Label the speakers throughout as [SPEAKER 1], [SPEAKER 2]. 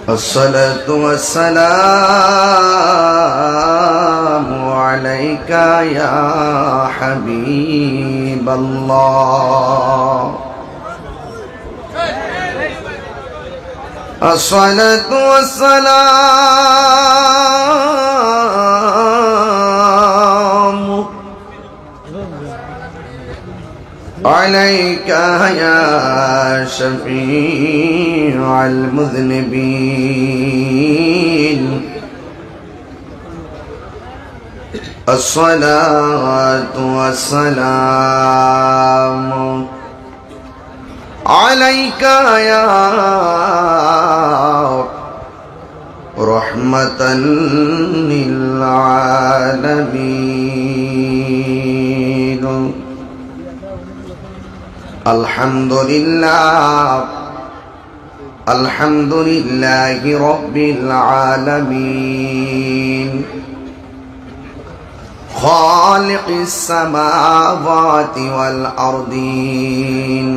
[SPEAKER 1] الصلاة والسلام عليك يا حبيب الله. الصلاة والسلام عليك يا شفيع المذنبين. الصلاة والسلام عليك يا رحمة للعالمين. الحمد لله الحمد لله رب العالمين خالق السماوات والأرضين.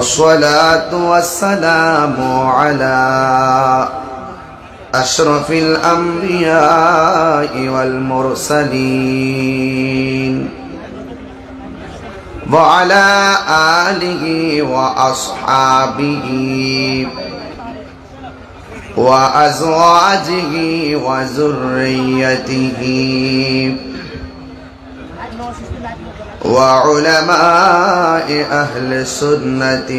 [SPEAKER 1] الصلاة والسلام على أشرف الأنبياء والمرسلين وعلى آله وأصحابه وأزواجه وذريته وعلماء أهل السنة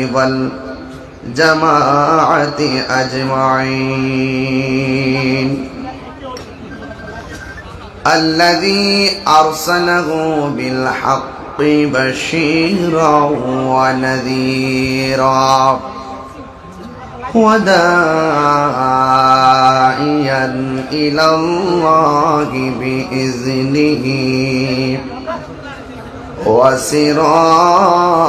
[SPEAKER 1] والجماعة أجمعين الذي أرسله بالحق بشيرا ونذيرا وداعيا إلى الله بإذنه وسراجا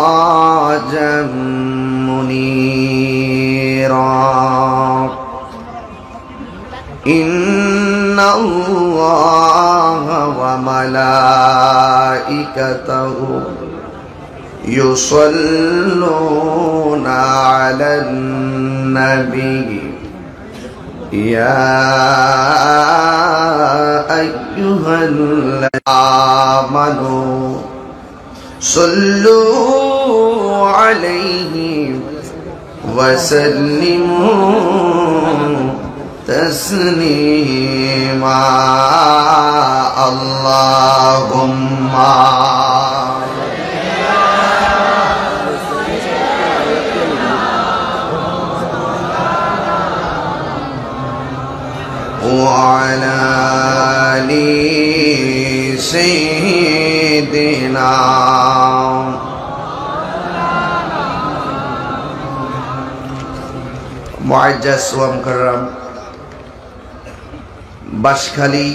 [SPEAKER 1] منيرا. إن الله وملائكته يصلون على النبي يا أيها الذين آمنوا صلوا عليه وسلموا تسليما. اللهم وعلى آل سيدنا মুআজ্জাজ ওয়া মুকাররম বাঁশখালী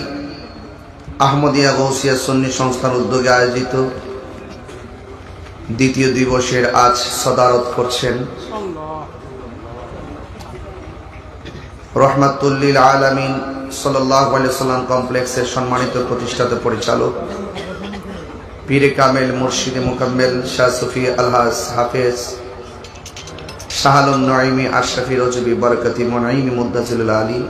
[SPEAKER 1] আহমদিয়া গৌসিয়া সুন্নি সংস্থার উদ্যোগে আয়োজিত দ্বিতীয় দিবসের আজ সদারত করছেন রহমাতুল লিল আলামিন সাল্লাল্লাহু আলাইহি ওয়াসাল্লাম কমপ্লেক্সের সম্মানিত প্রতিষ্ঠাতা পরিচালক পীরে কামেল মুর্শিদে মুকাম্মেল শাহ সুফি আলহাজ হাফেজ শাহালুন নঈমি আশরাফি রজবি বরকতি মুনাইমি মুদ্দাজিলুল আলী।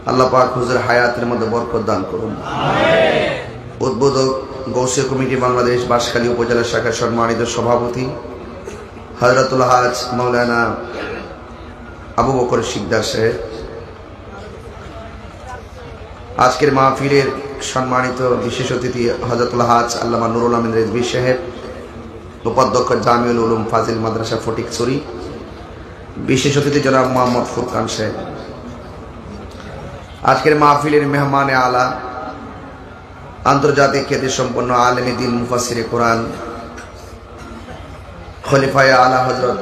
[SPEAKER 1] আল্লাহ পাক হুজুর হায়াতের মধ্যে বরকত দান করুন। আমিন। উদ্বোধক গৌসিয়া কমিটি বাংলাদেশ বাঁশখালী উপজেলা শাখার সম্মানিত সভাপতি হযরতুল হাজ মাওলানা আবু বকর সিকদার সাহেব, আজকের মাহফিলের সম্মানিত বিশেষ অতিথি হযরতুল হাজ আল্লামা নুরুল আমিন রেজভী সাহেব, উপাধ্যক্ষ জামিউল উলুম ফাজিল মাদ্রাসা ফটিকছড়ি, বিশেষ অতিথি জনাব মোহাম্মদ ফুরকান সাহেব, আজকের মাহফিলের মেহমানে আলা আন্তর্জাতিক খ্যাতি সম্পন্ন আলেমে দ্বীন মুফাসসিরে কোরআন খলিফায়ে আলা হযরত,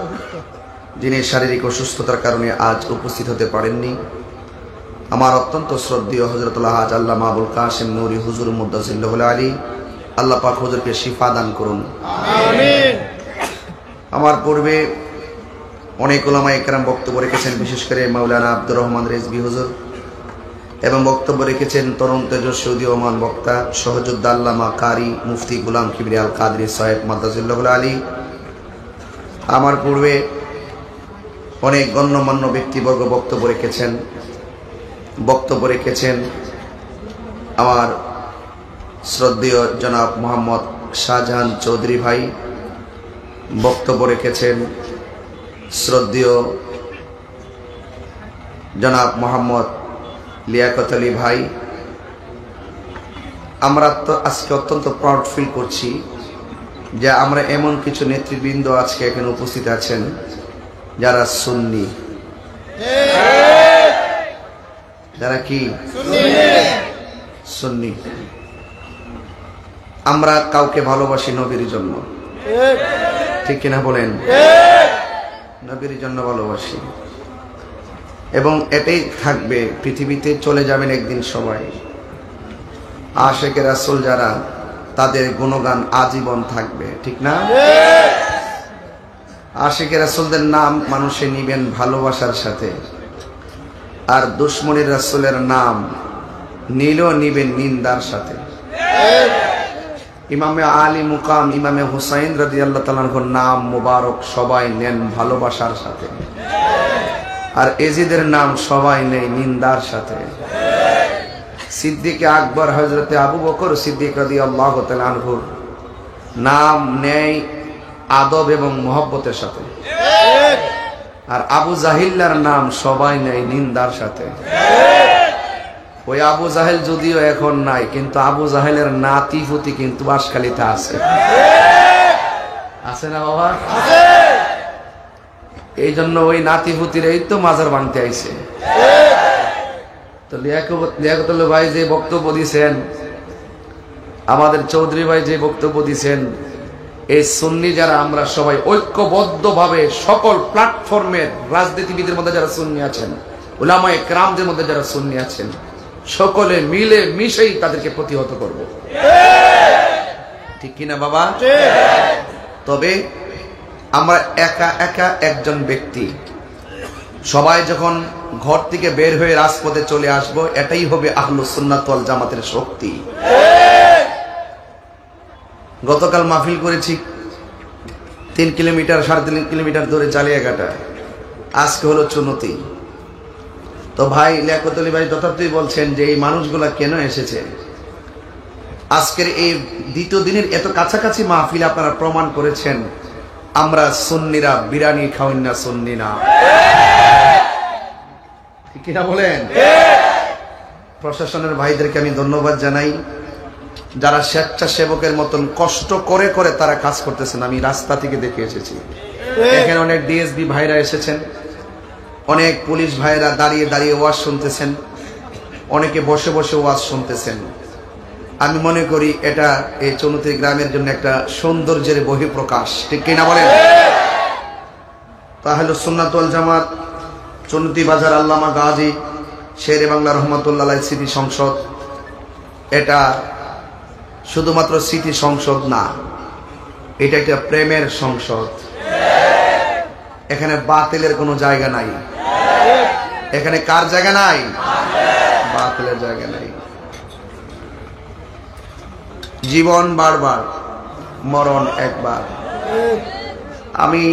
[SPEAKER 1] যিনি শারীরিক অসুস্থতার কারণে আজ উপস্থিত হতে পারেননি, আমার অত্যন্ত শ্রদ্ধেয় হযরতুল হাজ আল্লামা আবুল কাসেম নূরি হুজুর মুদ্দাজিল্লাহুল আলী, আল্লাহ পাক হুজুরকে শিফা দান করুন। আমিন। আমার পূর্বে অনেক উলামায়ে কেরাম বক্তব্য রেখেছেন, বিশেষ করে মাওলানা আব্দুর রহমান রেজভী হুজুর, এবং বক্তব্য রেখেছেন তরুণ তেজস্বী উদীয়মান বক্তা সহযোদ্ধা আল্লামা কারি মুফতি গোলাম কিবরিয়া আল কাদরি সাহেব মাদ্দাজিল্লাহুল আলী। আমার পূর্বে অনেক গণ্যমান্য ব্যক্তিবর্গ বক্তব্য রেখেছেন। আমার শ্রদ্ধেয় জনাব মোহাম্মদ শাহজাহান চৌধুরী ভাই বক্তব্য রেখেছেন। শ্রদ্ধেয় জনাব মোহাম্মদ লিয়াকত আলী ভাই। আমরা তো আজকে অত্যন্ত প্রাউড ফিল করছি যে আমরা এমন কিছু নেতৃবৃন্দ আজকে এখানে উপস্থিত আছেন যারা সুন্নি। যারা কি সুন্নি। আমরা কাউকে ভালোবাসি নবীর জন্য, ঠিক কিনা বলেন? নবীর জন্য ভালোবাসি এবং এটাই থাকবে। পৃথিবীতে চলে যাবেন একদিন সবাই। আশেকে রাসূল যারা, তাদের গুণগান আজীবন থাকবে, ঠিক না? আশেকে রাসূলদের নাম মানুষে নিবেন ভালোবাসার সাথে, আর দুশমনের রাসূলের নাম নিলেও নিবেন নিন্দার সাথে। ইমামে আলী মুকাম ইমামে হুসাইন রাদিয়াল্লাহু তাআলার নাম মুবারক সবাই নেন ভালোবাসার সাথে, আর এজিদের নাম সবাই নেই নিন্দার সাথে। সিদ্দিকে আকবর হযরতে আবু বকর সিদ্দিক রাদিয়াল্লাহু তাআলা আনহুর নাম নেই আদব এবং মহব্বতের সাথে, আর আবু জাহিল্লার নাম সবাই নেই নিন্দার সাথে। ওই আবু জাহেল যদিও এখন নাই, কিন্তু আবু জাহেলের নাতি পুতি কিন্তু বাঁশখালীতে আছে, আছে না বাবা? এই জন্য ওই নাতি পুতির এই তো মাজার ভাঙতে আইছে। তো লিয়াকতুল্লাহ ভাই যে বক্তব্য দিয়েছেন, আমাদের চৌধুরী ভাই যে বক্তব্য দিয়েছেন, এই সুন্নি যারা আমরা সবাই ঐক্যবদ্ধভাবে সকল প্ল্যাটফর্মের রাজনীতিবিদের মধ্যে যারা সুন্নি আছেন, উলামায়ে কেরামদের মধ্যে যারা সুন্নি আছেন, সকলে মিলে মিশেই তাদেরকে প্রতিহত করব, ঠিক কিনা বাবা? তবে আমরা একা একা একজন ব্যক্তি সবাই যখন ঘর থেকে বের হয়ে রাজপথে চলে আসব, এটাই হবে আহলুস সুন্নাত ওয়াল জামাতের শক্তি। গতকাল মাহফিল করেছি 3 কিলোমিটার 3.5 কিলোমিটার দূরে জালিয়াঘাটা, আজকে হলো চুনতি। তো ভাই লিয়াকত আলী ভাই যথার্থই বলছেন যে এই মানুষগুলা কেন এসেছে। আজকের এই দ্বিতীয় দিনের এত কাছাকাছি মাহফিল আপনারা প্রমাণ করেছেন আমরা সুন্নিরা বিরিয়ানি খাওয়াই না, সুন্নি না, ঠিক কিনা বলেন? প্রশাসনের ভাইদেরকে আমি ধন্যবাদ জানাই, যারা স্বেচ্ছাসেবকের মতন কষ্ট করে করে তারা কাজ করতেছেন। আমি রাস্তা থেকে দেখে এসেছি, এখানে অনেক ডিএসবি ভাইরা এসেছেন, অনেক পুলিশ ভাইরা দাঁড়িয়ে দাঁড়িয়ে ওয়াজ শুনতেছেন, অনেকে বসে বসে ওয়াজ শুনতেছেন। আমি মনে করি এটা এই চুনতি গ্রামের জন্য একটা সৌন্দর্যের বহিঃপ্রকাশ, ঠিক কিনা বলেন? আহলুস সুন্নাত ওয়াল জামাত চুনতি বাজার আল্লামা গাজী শেরে বাংলা রহমাতুল্লাহ আলাইহি স্মৃতি সংসদ, এটা শুধুমাত্র স্মৃতি সংসদ না, এটা একটা প্রেমের সংসদ। এখানে বাতিলের কোনো জায়গা নাই। এখানে কার জায়গা নাই? বাতিলের জায়গা নাই। জীবন বারবার, মরণ একবার। আমি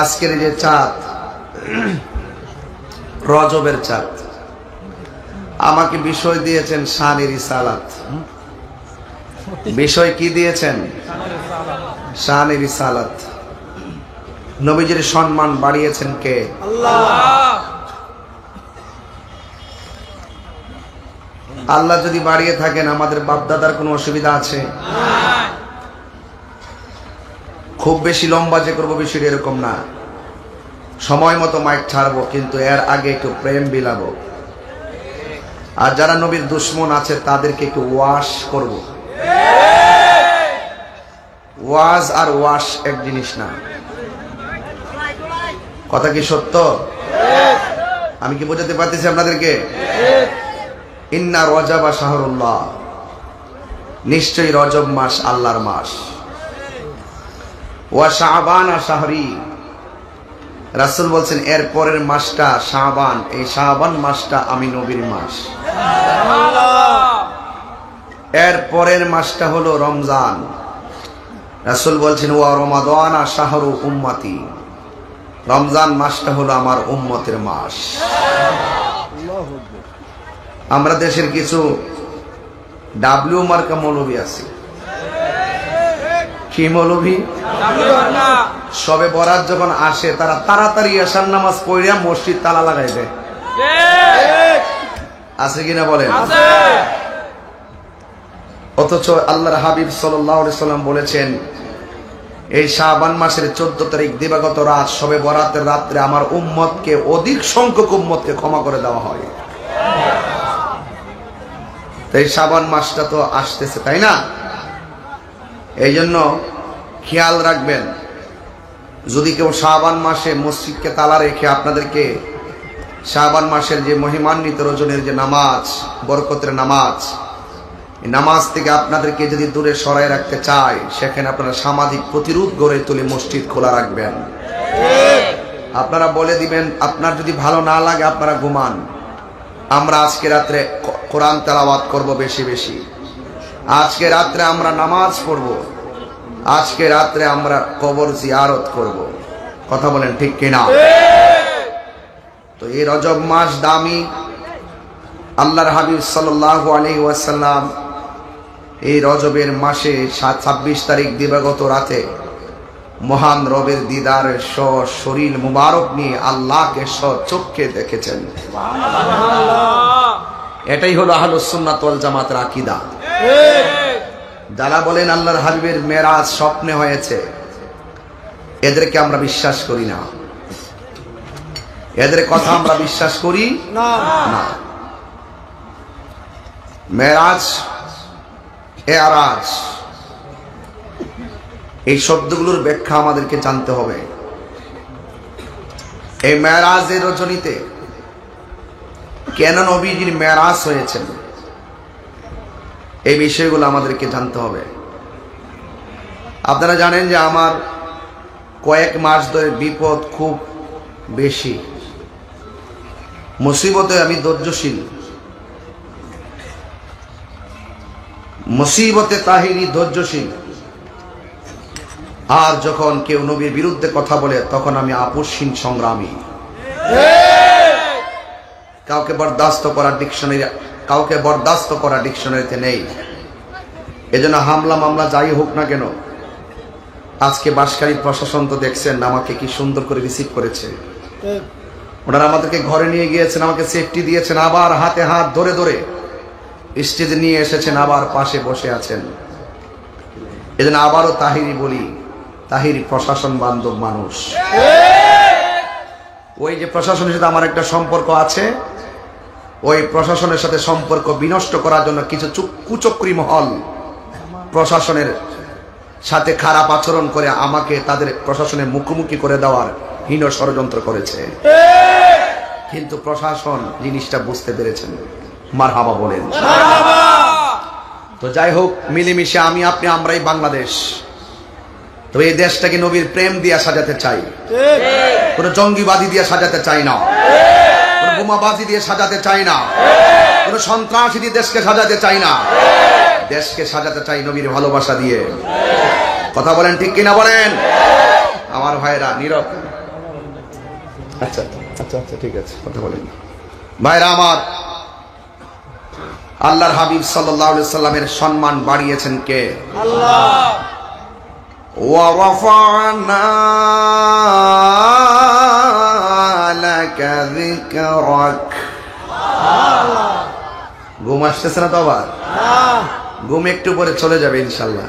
[SPEAKER 1] আজকের যে চাঁদ, রজবের চাঁদ, আমাকে বিষয় দিয়েছেন শানের রিসালাত। বিষয় কি দিয়েছেন? শানের রিসালাত। নবীজির সম্মান বাড়িয়েছেন কে? আল্লাহ। আল্লাহ যদি বাড়িয়ে থাকেন, আমাদের বাপদাদার কোনো অসুবিধা আছে? খুব বেশি লম্বা যে করবো বিষয়টা এরকম না, সময় মতো মাইক ছাড়বো, কিন্তু এর আগে একটু প্রেম বিলাবো। আর যারা নবীর দুশ্মন আছে তাদেরকে একটু ওয়াশ করব। ওয়াজ আর ওয়াশ এক জিনিস না, কথা কি সত্য? আমি কি বোঝাতে পারতেছি আপনাদেরকে? ইন্না রজব শাহরুল্লাহ, নিশ্চয়ই রজব মাস আল্লাহর মাস। ওয়া শাবান শাহরি, রাসূল বলছেন এর পরের মাসটা শাবান, এই শাবান মাসটা আমি নবীর মাস। এর পরের মাসটা হলো রমজান। রাসূল বলছেন ওয়া রমাদান শাহরু উম্মতি, রমজান মাসটা হলো আমার উম্মতের মাস। আমরা দেশের কিছু ডাব্লিউ মার্কা মৌলবী আছে। কি মৌলবী? সবে বরাত যখন আসে তারা তাড়াতাড়ি আসার নামাজ পড়িয়া মসজিদ তালা লাগাই দেয়। আছে কিনা বলেন? অথচ আল্লাহর হাবিব সাল্লাল্লাহু আলাইহি সাল্লাম বলেছেন, এই শাবান মাসের 14 তারিখ দিবাগত রাত সবে বরাতের রাত্রে আমার উম্মতকে, অধিক সংখ্যক উম্মতকে ক্ষমা করে দেওয়া হয়। এই শাবান মাসটা তো আসতেছে, তাই না? এই জন্য খেয়াল রাখবেন, যদি কেউ শাবান মাসে মসজিদকে তালা রেখে আপনাদেরকে শাবান মাসের যে মহিমান্বিত রজনীর যে নামাজ, বরকতের নামাজ, এই নামাজ থেকে আপনাদেরকে যদি দূরে সরাই রাখতে চায়, সেখানে আপনারা সামাজিক প্রতিরোধ গড়ে তুলে মসজিদ খোলা রাখবেন। আপনারা বলে দিবেন, আপনার যদি ভালো না লাগে আপনারা ঘুমান, আমরা আজকে রাত্রে কোরআন তেলাওয়াত করব বেশি বেশি, আজকে রাত্রে আমরা নামাজ পড়ব, আজকে রাত্রে আমরা কবর জিয়ারত করব। কথা বলেন ঠিক কিনা? তো এই রজব মাস দামি। আল্লাহর হাবিব সাল্লাল্লাহু আলাইহি ওয়াসাল্লাম এই রজবের মাসে 26 তারিখ দিবাগত রাতে মহান রবের দিদার শরীর মুবারক নিয়ে আল্লাহকে চোখে দেখেছেন। এটাই হলো আহলুস সুন্নাত ওয়াল জামাতের আকীদা। যারা বলেন আল্লাহর হাবিবের মেরাজ স্বপ্নে হয়েছে, এদেরকে আমরা বিশ্বাস করি না, এদের কথা আমরা বিশ্বাস করি না। মেরাজ, এরাজ, এই শব্দগুলোর ব্যাখ্যা আমাদেরকে জানতে হবে। এই মেরাজের রজনীতে কেন নবীজির মেরাজ হয়েছেন, এই বিষয়গুলো আমাদেরকে জানতে হবে। আপনারা জানেন যে আমার কয়েক মাস ধরে বিপদ খুব বেশি, মুসিবতে আমি ধৈর্যশীল, মুসিবতে তাহিরি ধৈর্যশীল। আর যখন কেউ নবীর বিরুদ্ধে কথা বলে তখন আমি আপোষহীন সংগ্রামী। কাউকে বরদাস্ত করা ডিকশনারিতে নেই। এজন্য হামলা মামলা যাই হোক না কেন, আজকে বাঁশখালী প্রশাসন তো দেখছেন আমাকে কি সুন্দর করে রিসিভ করেছে। ওনারা আমাদেরকে ঘরে নিয়ে গিয়েছেন, আমাকে সেফটি দিয়েছেন, আবার হাতে হাত ধরে ধরে স্টেজে নিয়ে এসেছেন, আবার পাশে বসে আছেন। এজন্য আবারও তাহিরি বলি, তাহিরি প্রশাসন বান্ধব মানুষ। ওই যে প্রশাসনের সাথে আমার একটা সম্পর্ক আছে, ওই প্রশাসনের সাথে সম্পর্ক বিনষ্ট করার জন্য কিছু কুচক্রী মহল প্রশাসনের সাথে খারাপ আচরণ করে আমাকে তাদের প্রশাসনের মুখোমুখি করে দেওয়ার হীন ষড়যন্ত্র করেছে। কিন্তু প্রশাসন জিনিসটা বুঝতে পেরেছেন। মারহাবা বলেন। তো যাই হোক, মিলেমিশে আমি আপনি আমরাই বাংলাদেশ। তো এই দেশটাকে নবীর প্রেম দিয়ে সাজাতে চাই, কোন জঙ্গিবাদী দিয়ে সাজাতে চাই না, কোন বোমাবাজি দিয়ে সাজাতে চাই না, কোন সন্ত্রাসী দিয়ে দেশকে সাজাতে চাই না। দেশকে সাজাতে চাই নবীর ভালোবাসা দিয়ে। কথা বলেন ঠিক কিনা বলেন? আমার ভাইরা নীরব। আচ্ছা আচ্ছা আচ্ছা ঠিক আছে, কথা বলেন। ভাইরা আমার, আল্লাহর হাবিব সাল্লাল্লাহু আলাইহি সাল্লামের সম্মান বাড়িয়েছেন কে? আল্লাহ। ওয়া রাফা'না লাকা যিকরাক। ঘুম আসতেছে না তো আবার? ঘুম একটু পরে চলে যাবে ইনশাআল্লাহ।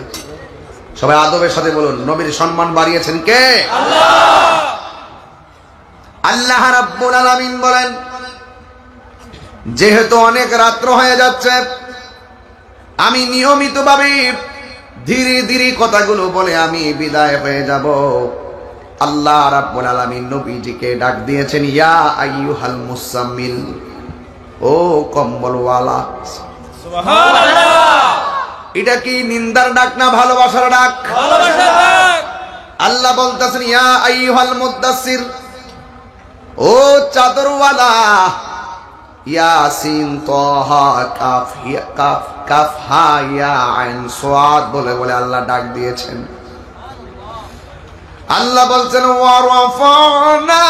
[SPEAKER 1] সবাই আদবের সাথে বলুন, নবীর সম্মান বাড়িয়েছেন কে? আল্লাহ। আল্লাহ রাব্বুল আলামিন বলেন, যেহেতু অনেক রাত্র হয়ে যাচ্ছে, আমি নিয়মিতভাবে ধীরে ধীরে কথাগুলো বলে আমি বিদায় হয়ে যাব। আল্লাহ রাব্বুল আলামিন নবীজিকে ডাক দিয়েছেন, ইয়া আইয়ুহাল মুসাম্মিল, ও কম্বলওয়ালা। সুবহানাল্লাহ। এটা কি নিন্দার ডাক না ভালোবাসার ডাক? ভালোবাসার ডাক। আল্লাহ বলতেছেন, ইয়া আইয়ুহাল মুদ্দাসসির, ও চাদরওয়ালা। ইয়াসিন তাহা কাফ কাফ কাফ হা ইয়া আইন সাদ বলে বলে আল্লাহ ডাক দিয়েছেন। আল্লাহ বলছেন ওয়ারাফানা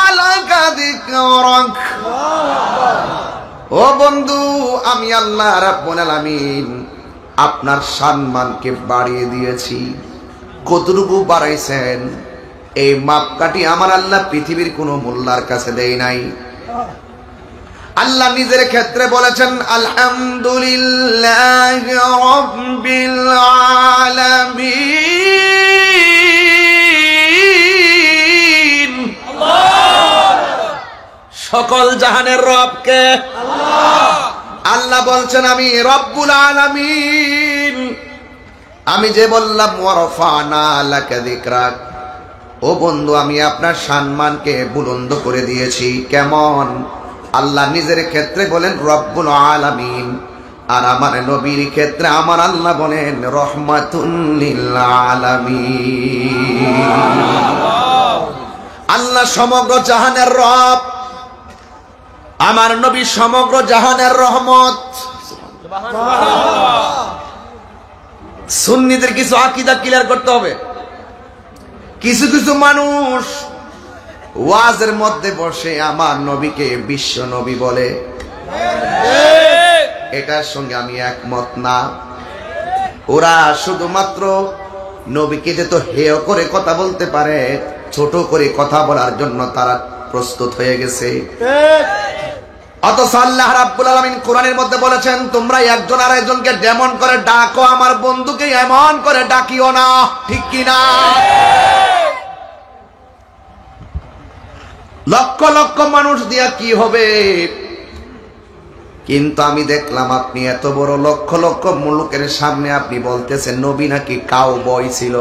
[SPEAKER 1] আলাকা যিকরাক। ও বন্ধু, আমি আল্লাহ রাব্বুল আলামিন আপনার সম্মানকে বাড়িয়ে দিয়েছি। কতটুকু বাড়াইছেন? এই মাপকাঠি আমার আল্লাহ পৃথিবীর কোন মোল্লার কাছে দেয় নাই। আল্লাহ নিজের ক্ষেত্রে বলেছেন আলহামদুলিল্লাহি রাব্বিল আলামিন। সকল জাহানের রবকে আল্লাহ বলছেন আমি রব্বুল আলামিন। আমি যে বললাম ওয়ারফানা লাকা যিকরাক, ও বন্ধু আমি আপনার সম্মানকে বুলন্দ করে দিয়েছি। কেমন? আল্লাহ নিজের ক্ষেত্রে বলেন রব্বুল আলামিন, আর আমার নবীর ক্ষেত্রে আমার আল্লাহ বলেন রহমাতুল লিল আলামিন। আল্লাহ সমগ্র জাহানের রব, আমার নবী সমগ্র জাহানের রহমত। সুন্নিদের কিছু আকীদা ক্লিয়ার করতে হবে। কিছু কিছু মানুষ ওয়াজের মধ্যে বসে আমার নবীকে বিশ্ব নবী বলে, এটার সঙ্গে আমি একমত না। ওরা শুধুমাত্র নবীকে যে তো হেয় করে কথা বলতে পারে, ছোট করে কথা বলার জন্য তারা প্রস্তুত হয়ে গেছে। অথচ আল্লাহ রাব্বুল আলামিন কোরআনের মধ্যে বলেছেন তোমরা একজন আরেকজনকে যেমন করে ডাকো আমার বন্ধুকে এমন করে ডাকিও না। ঠিক কিনা? লক্ষ লক্ষ মানুষ দিয়া কি হবে? কিন্তু আমি দেখলাম আপনি এত বড় লক্ষ লক্ষ মুলুকের সামনে আপনি বলতেছেন নবী নাকি কাউ বয় ছিল।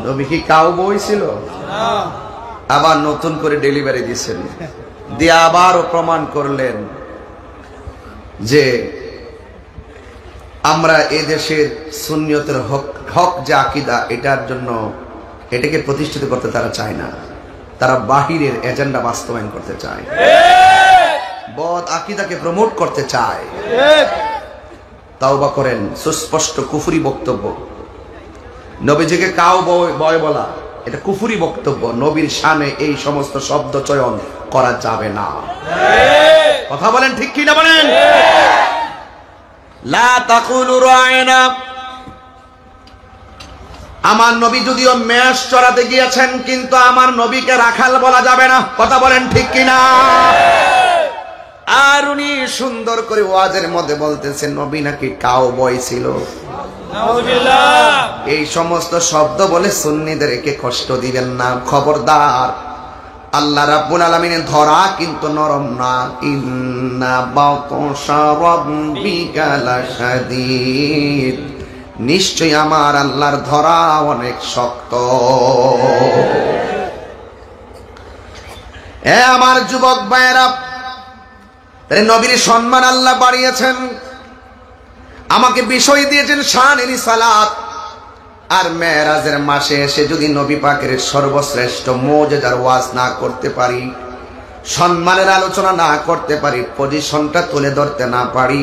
[SPEAKER 1] নবী কি কাউ বয় ছিল? আবার নতুন করে ডেলিভারি দিয়েছেন, দিয়ে আবারও প্রমাণ করলেন যে আমরা এদেশের সুন্নিয়তের হক যে আকীদা, এটার জন্য এটাকে প্রতিষ্ঠিত করতে তারা চায় না, তারা বাহিরের এজেন্ডা বাস্তবায়ন করতে চায়, বদ আকীদাকে প্রমোট করতে চায়। তাওবা করেন, সুস্পষ্ট কুফরি বক্তব্য। নবীজিকে কাউ বয় বলা এটা কুফরি বক্তব্য। নবীর শানে এই সমস্ত শব্দ চয়ন করা যাবে না। কথা বলেন ঠিক কি না বলেন? লা তাকুলু রায়না। আমার নবী যদিও মেষ চড়াতে গিয়েছেন, কিন্তু আমার নবীকে রাখাল বলা যাবে না। কথা বলেন ঠিক কিনা? আর উনি সুন্দর করে ওয়াজের মধ্যে বলতেছেন নবী নাকি কাউ বয় ছিল। এই সমস্ত শব্দ বলে সুন্নিদেরকে কষ্ট দিবেন না, খবরদার। আল্লাহ রাব্বুল আলামিনের ধরা কিন্তু নরম না। ইন্না বাতশা রাব্বিকা লাশাদীদ, নিশ্চয় আমার আল্লাহর ধরা অনেক শক্ত। আমার যুবক ভাইয়েরা, নবীর সম্মান আল্লাহ বাড়িয়েছেন, আমাকে বিষয় দিয়েছেন শানের রিসালাত। আর মেরাজের মাসে এসে যদি নবী পাকের সর্বশ্রেষ্ঠ মুজিজার ওয়াজ না করতে পারি, সম্মানের আলোচনা না করতে পারি, পজিশনটা তুলে ধরতে না পারি,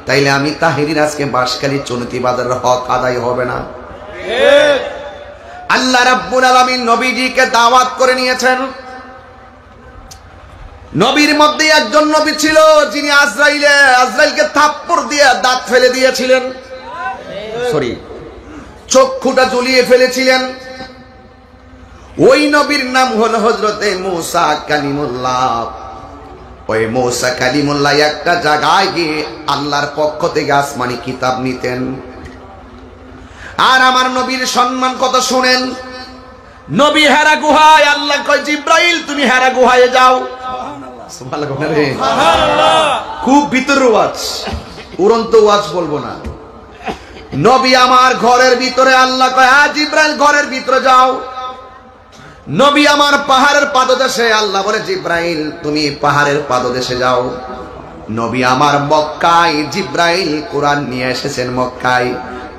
[SPEAKER 1] তাইলে আমি তাহিরির আজকে বাঁশখালী চুনতি বাজারের হক আদায় হবে না। আল্লাহ রাব্বুল আলামিন নবীজিকে দাওয়াত করে নিয়েছেন। নবীর মধ্যে একজন নবী ছিল যিনি আজরাইলকে থাপ্পড় দিয়ে দাঁত ফেলে দিয়েছিলেন, চক্ষুটা জ্বলিয়ে ফেলেছিলেন। ওই নবীর নাম হলো হযরতে মূসা কালিমুল্লাহ। ওই মূসা কালিমুল্লাহ একটা জায়গায় গিয়ে আল্লাহর পক্ষ থেকে আসমানি কিতাব নিতেন। আর আমার নবীর সম্মান কত শুনেন। নবী হেরা গুহায়, আল্লাহ কয় জিব্রাইল তুমি হেরা গুহায় যাও। খুব ভিতর ওয়াজ, উড়ন্ত ওয়াজ বলবো না। নবী আমার ঘরের ভিতরে, আল্লাহ কয় হ্যাঁ জিব্রাইল ঘরের ভিতরে যাও। নবী আমার পাহাড়ের পাদদেশে, আল্লাহ বলে জিব্রাইল তুমি পাহাড়ের পাদদেশে যাও। নবী আমার মক্কায়, জিব্রাইল কোরআন নিয়ে এসেছেন মক্কায়।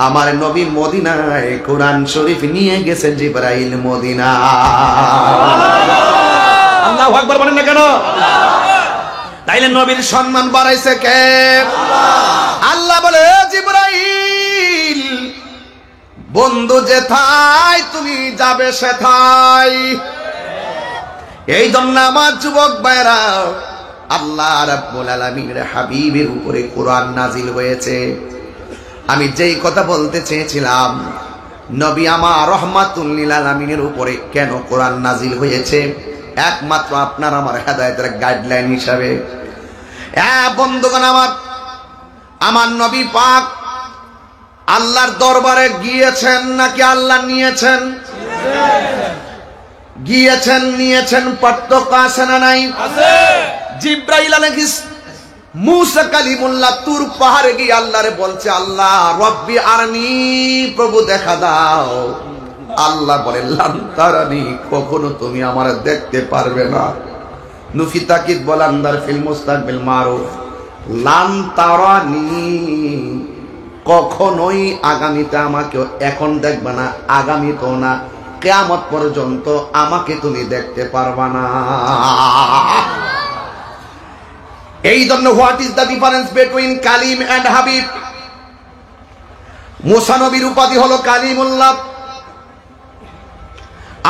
[SPEAKER 1] আমার নবী মদিনায়, কোরআন শরীফ নিয়ে গেছে জিব্রাইল মদিনা। আল্লাহু আকবার বলেন না কেন? তাইলে নবীর সম্মান বাড়াইছে কে? আল্লাহ বলে জিব্রাইল বন্ধু যেথায় তুমি যাবে সেথায়। এই জন্য আমার যুবক ভাইরা, আল্লাহ রাব্বুল আলামিনের হাবিবের উপরে কোরআন নাজিল হয়েছে। আমি যেই কথা বলতে চেয়েছিলাম, নবী আমার রহমাতুল লিল আলামিনের উপরে কেন কোরআন নাজিল হয়েছে, একমাত্র আপনার আমার হেদায়েতের গাইডলাইন হিসাবে। বন্ধুগণ আমার নবী পাক আল্লাহর দরবারে গিয়েছেন নাকি আল্লাহ নিয়েছেন? গিয়েছেন, নিয়েছেন, পার্থক্য আছে না নাই? জিব্রাইল আলাইহিস মুসা কালিমুল্লাহ তুর পাহাড়ে গিয়ে আল্লাহরে বলছে, আল্লাহ রব্বি আরনি, প্রভু দেখা দাও। আল্লাহ বলে, লান তারানি, কখনো তুমি আমার দেখতে পারবে না। নুফি তাকিদ বলান্দার ফিল মুস্তাকবিল মারুফ, লান তারানি, কখনোই আগামীতে আমাকে এখন দেখবে না, আগামীতেও না, কিয়ামত পর্যন্ত আমাকে তুমি দেখতে পারবা না। এই জন্য what is the difference between Kalim and Habib? Musa নবীর উপাধি হলো কালিমুল্লাহ,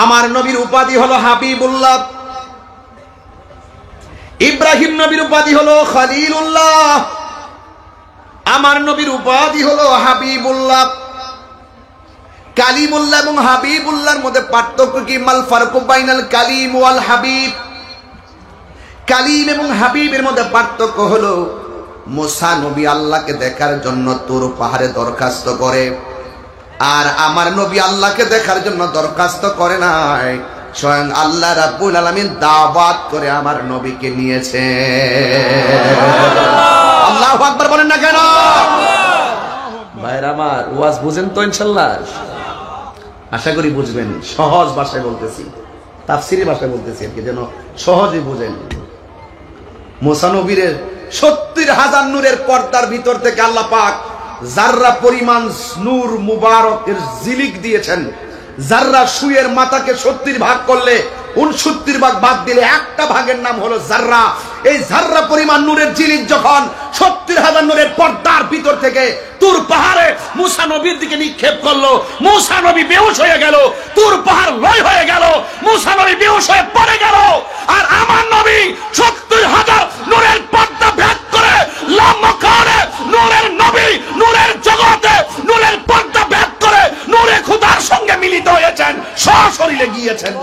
[SPEAKER 1] আমার নবীর উপাধি হলো হাবিবুল্লাহ। ইব্রাহিম নবীর উপাধি হলো খলিলুল্লাহ, আমার নবীর উপাধি হলো হাবিবুল্লাহ। কালিমুল্লাহ এবং হাবিবুল্লাহর মধ্যে পার্থক্য কি? মাল ফারকু বাইনাল কালিম ওয়াল হাবিব। কালিম এবং হাবিবের মধ্যে পার্থক্য হলো, মুসা নবী আল্লাহকে দেখার জন্য তুর পাহাড়ে দরখাস্ত করে, আর আমার নবী আল্লাহকে দেখার জন্য দরখাস্ত করে নাই, স্বয়ং আল্লাহ রাব্বুল আলামিন দাওয়াত করে আমার নবীকে নিয়েছে। আল্লাহু আকবার বলেন না কেন? ভাইরা আমার, ওয়াজ বুঝেন তো ইনশাআল্লাহ? আশা করি বুঝবেন। সহজ ভাষায় বলতেছি, তাফসীরি ভাষায় বলতেছি আর কি, যেন সহজে বুঝেন। মুসা নবীর 70,000 নূরের পর্দার ভিতর থেকে আল্লাহ পাক জাররা পরিমাণ নূর মুবারকের জিলিক দিয়েছেন। জাররা সুয়ের মাথাকে 70 ভাগ করলে 69 ভাগ বাদ দিলে একটা ভাগের নাম হলো জাররা। এই জাররা পরিমাণ নূরের জিলিক যখন 70,000 নূরের পর্দার ভিতর থেকে তুর পাহাড়ে মুসা নবীর দিকে নিক্ষেপ করলো, মুসা নবী বেহুশ হয়ে গেল, তুর পাহাড় লয় হয়ে গেল, মুসা নবী বেহুশ হয়ে পড়ে গেল। আর আমার নবী 70,000 নূরের পর্দা ভেদ করে লামকানে নূরের নবী, নূরের জগতে নূরের পর্দা ভেদ করে নূরে খোদার সঙ্গে মিলিত হয়েছেন, সশরীরে গিয়েছেন।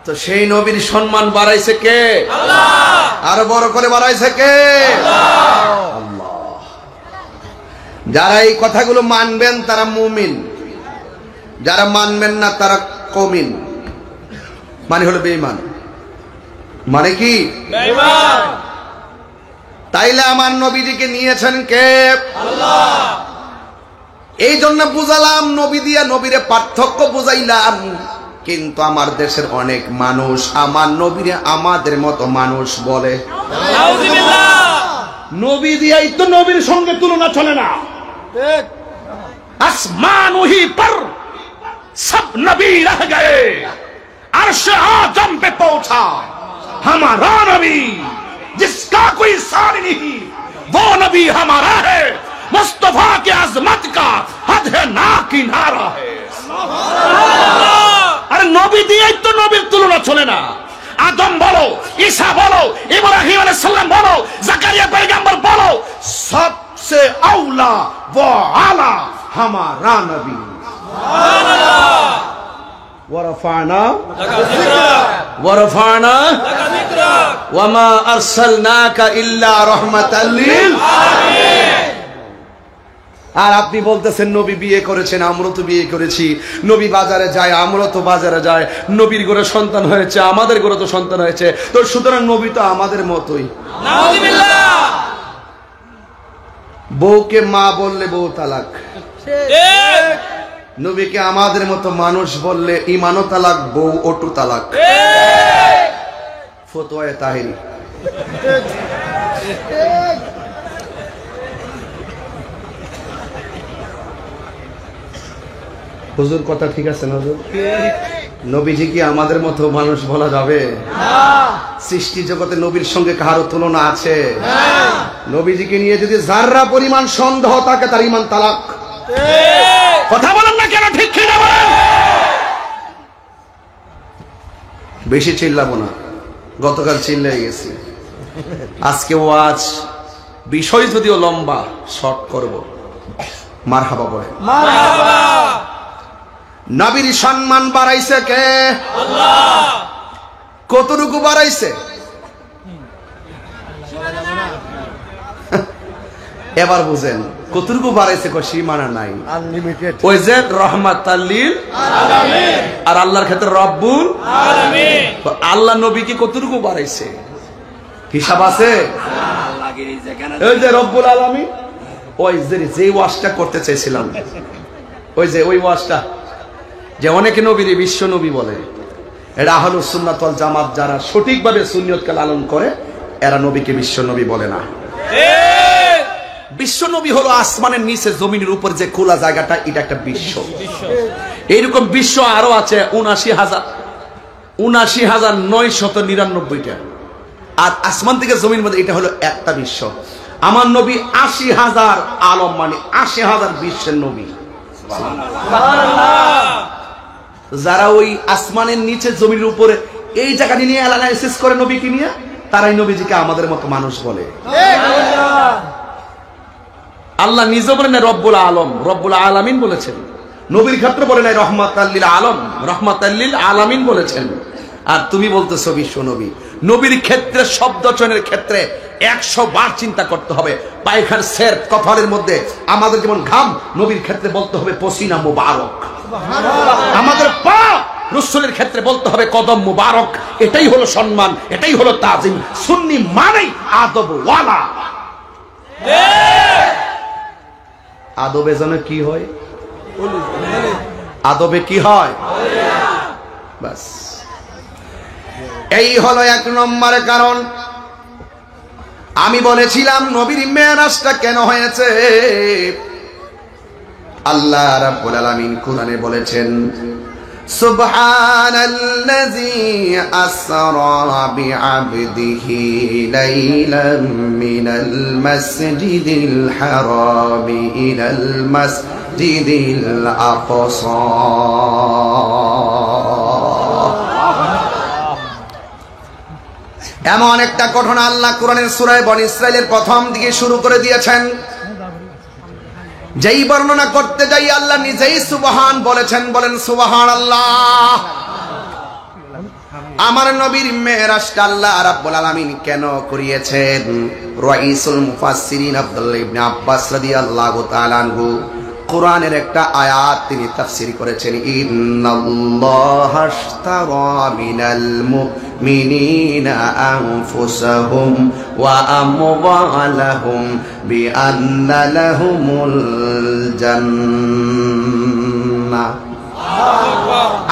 [SPEAKER 1] তো সেই নবীর সম্মান বাড়াইছে কে? আল্লাহ। আরো বড় করে বাড়াইছে কে? আল্লাহ। যারা এই কথাগুলো মানবেন তারা মুমিন, যারা মানবেন না তারা কমিন, মানে হলো বেঈমান। মানে কি? বেঈমান। তাইলে আমার নবীজিকে নিয়েছেন কে? আল্লাহ। এই জন্য বুঝালাম, নবী দিয়া নবীরে পার্থক্য বুঝাইলাম। কিন্তু আমার দেশের অনেক মানুষ আমার নবীরে আমাদের মতো মানুষ বলে। নবী দিয়াই তো নবীর সঙ্গে তুলনা চলে না। আসমান ওহি পর সব নবী রহ গয়ে, अर्श आजम पे पहुंचा हमारा नबी, जिसका कोई सार नहीं वो नबी हमारा है, मुस्तफा के अजमत का हद है ना किनारा है। अरे नबी दिए तो नबीर तुलना चले ना। आदम बोलो, ईसा बोलो, इब्राहिम अलैहिस्सलाम बोलो, जकरिया पैगंबर बोलो, सबसे औला वो आला हमारा नबी। वरफाना वरफाना वमा अरसलनाका इल्ला रहमाताल लिल आलामीन। আর আপনি বলতেছেন নবী বিয়ে করেছেন, আমরা তো বিয়ে করেছি, নবী বাজারে যায়, আমরা তো বাজারে যাই, নবীর ঘরে সন্তান হয়েছে, আমাদের ঘরে তো সন্তান হয়েছে, তো সুতরাং নবী তো আমাদের মতোই। নাউযুবিল্লাহ। বউকে মা বললে বউ তালাক, ঠিক। নবীকে আমাদের মতো মানুষ বললে ঈমানও তালাক, বউ অটু তালাক। ঠিক। ফতোয়ায়ে তাহিরি। ঠিক। হুজুর কথা ঠিক আছে না হুজুর? নবীজি কি আমাদের মতো মানুষ বলা যাবে? সৃষ্টি জগতে নবীর সঙ্গে কারো তুলনা আছে? নবীজিকে নিয়ে যদি যাররা পরিমাণ সন্দেহ থাকে তার ঈমান তালাক। কথা বলেন না কেন? ঠিক কিনা বলেন? বেশি চিল্লাবো না, গতকাল চিল্লাই গেছি। আজকে ওয়াজ বিষয় যদিও লম্বা, শর্ট করব। মারহাবা বলে। নবীর সম্মান বাড়াইছে কে? আল্লাহ। কতটুকু বাড়াইছে? এবার বুঝেন কতটুকু বাড়াইছে? সীমানা নাই, আনলিমিটেড। ওই যে রহমাতাল লিল আলামিন, আর আল্লাহর ক্ষেত্রে রব্বুল আলামিন। আল্লাহ নবীকে কতটুকু বাড়াইছে হিসাব আছে? ওই যে রব্বুল আলামিন, ওই যে ওয়াজটা করতে চাইছিলাম, ওই যে ওই ওয়াজটা যে অনেকে নবীর বিশ্ব নবী বলে, এটা আহলুস সুন্নাত ওয়াল জামাত যারা সঠিকভাবে সুন্নিয়তকে লালন করে এরা নবীকে বিশ্ব নবী বলে না। বিশ্ব নবী হলো আসমানের নিচে জমিনের উপর যে খোলা জায়গাটা, এটা একটা বিশ্ব। এইরকম বিশ্ব আরো আছে 79,999টা, আর আসমান থেকে জমির মধ্যে এটা হলো একটা বিশ্ব। আমার নবী 80,000 আলম, মানে 80,000 বিশ্বের নবী। যারা ওই আসমানের নিচে জমির উপরে এই জায়গাটি নিয়ে অ্যানালাইসিস করে নবীকে নিয়ে, তারাই নবীজিকে আমাদের মতো মানুষ বলে। আল্লাহ নিজে বলেন না রব্বুল আলম, রব্বুল আলামিন বলেছেন। নবীর ক্ষেত্রে বলে নাই রহমাতাল লিল আলম, রহমাতাল লিল আলামিন বলেছেন। আর তুমি বলতেছো বিশ্ব নবী। নবীর ক্ষেত্রে শব্দ চয়নের ক্ষেত্রে 100 বার চিন্তা করতে হবে। পায়খার সের কপালের মধ্যে আমাদের যেমন ঘাম, নবীর ক্ষেত্রে বলতে হবে পসিনা মুবারক। আমাদের পা রাসূলের ক্ষেত্রে বলতে হবে কদম মুবারক। এটাই হলো সম্মান, এটাই হলো তাজিম। সুন্নি মানেই আদব ওয়ালা। আদবে যেন কি হয়? আদবে কি হয়? বাস এই হলো 1 নম্বরের কারণ। আমি বলেছিলাম নবীর মেরাজটা কেন হয়েছে। আল্লাহ রাব্বুল আলামিন কোরআনে বলেছেন, সুবহানাল্লাযী আসরা বিআবদিহি লাইলাম মিনাল মাসজিদিল হারামি ইলাল মাসজিদিল আকসা। এমন একটা ঘটনা আল্লাহ কোরআনের সূরা বনী ইসরাঈলের প্রথম দিকে শুরু করে দিয়েছেন। যেই বর্ণনা করতে যাই আল্লাহ নিজেই সুবহান বলেছেন। বলেন সুবহানাল্লাহ। আমার নবীর মেরাজটা আল্লাহ রাব্বুল আলামিন কেন করিয়েছেন? রাইসুল মুফাসসিরিন আব্দুল্লাহ ইবনে আব্বাস রাদিয়াল্লাহু তাআলা আনহু কোরআনের একটা আয়াত তিনি তাফসীর করেছেন, ইন্নাল্লাহা আশতারা মিনাল মুমিনিনা আনফুসাহুম ওয়া আমওয়ালাহুম বিআন্না লাহুমুল জান্নাহ।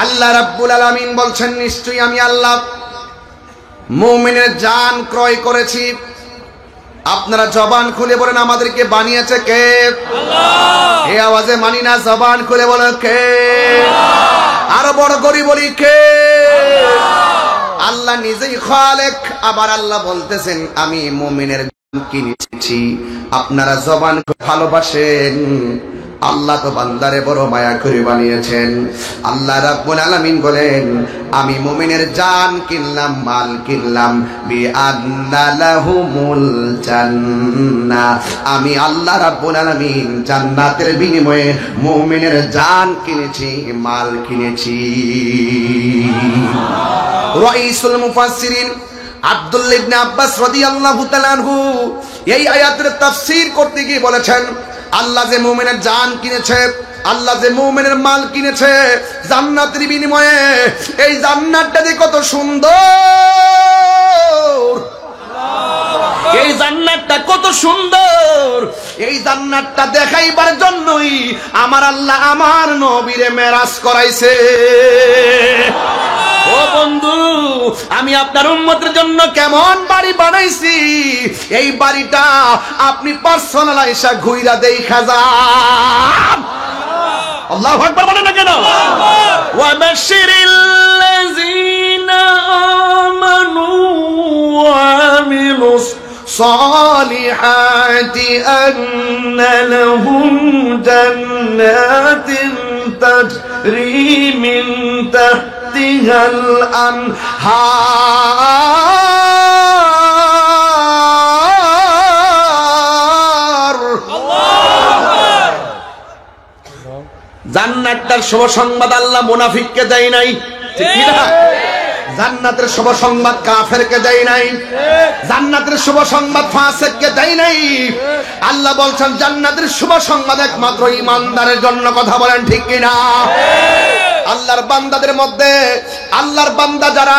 [SPEAKER 1] আল্লাহ রাব্বুল আলামিন বলছেন, নিশ্চয়ই আমি আল্লাহ মুমিনের জান ক্রয় করেছি। আপনারা জবান খুলে বলেন আমাদেরকে বানিয়েছে কে? আল্লাহ। এই আওয়াজে মানি না, জবান খুলে বলেন কে? আল্লাহ। আরো বড় করে বলি কে? আল্লাহ। আল্লাহ নিজেই খালেক। আবার আল্লাহ বলতেছেন আমি মুমিনের জান কিনেছি। আপনারা জবান ভালোবাসেন, আল্লাহ তো বান্দারে বড় মায়া করে বানিয়েছেন। আল্লাহ রাব্বুল আলামিন বলেন আমি মুমিনের জান কিনলাম, মাল কিনলাম, বিআন্না লাহুমুল জান্নাহ। আমি আল্লাহ রাব্বুল আলামিন জান্নাতের বিনিময়ে মুমিনের জান কিনেছি, মাল কিনেছি। রাইসুল মুফাসসিরিন আব্দুল্লাহ ইবনে আব্বাস রাদিয়াল্লাহু তাআলা আনহু এই আয়াতের তাফসীর করতে গিয়ে বলেছেন, আল্লাহ যে মুমিনের জান কিনেছে, আল্লাহ যে মুমিনের মাল কিনেছে জান্নাতের বিনিময়ে, এই জান্নাতটা যে কত সুন্দর, এই জান্নাতটা কত সুন্দর, এই জান্নাতটা দেখাইবার জন্যই আমার আল্লাহ আমার নবীরে মেরাজ করাইছে। ও বন্ধু, আমি আপনার উম্মতের জন্য কেমন বাড়ি বানাইছি, এই বাড়িটা আপনি পার্সোনাল আইসা ঘুইরা দেখা যান। আল্লাহু আকবার বলেন না কেন? ওয়া বাশশিরিল লাযিনা আমানু ওয়া আমিলুস সালিহাতি আন্না লাহুম জান্নাতিন তাজরি মিন তাহতিহাল আনহার। জান্নাতের শুভ সংবাদ আল্লাহ মুনাফিককে দেয় নাই, ঠিক কি না? জান্নাতের শুভ সংবাদ কাফেরকে দেয় নাই, জান্নাতের শুভ সংবাদ ফাসিককে দেয় নাই। আল্লাহ বলছেন জান্নাতের শুভ সংবাদ একমাত্র ঈমানদারের জন্য। কথা বলেন ঠিক কি না? আল্লাহর বান্দাদের মধ্যে, আল্লাহর বান্দা যারা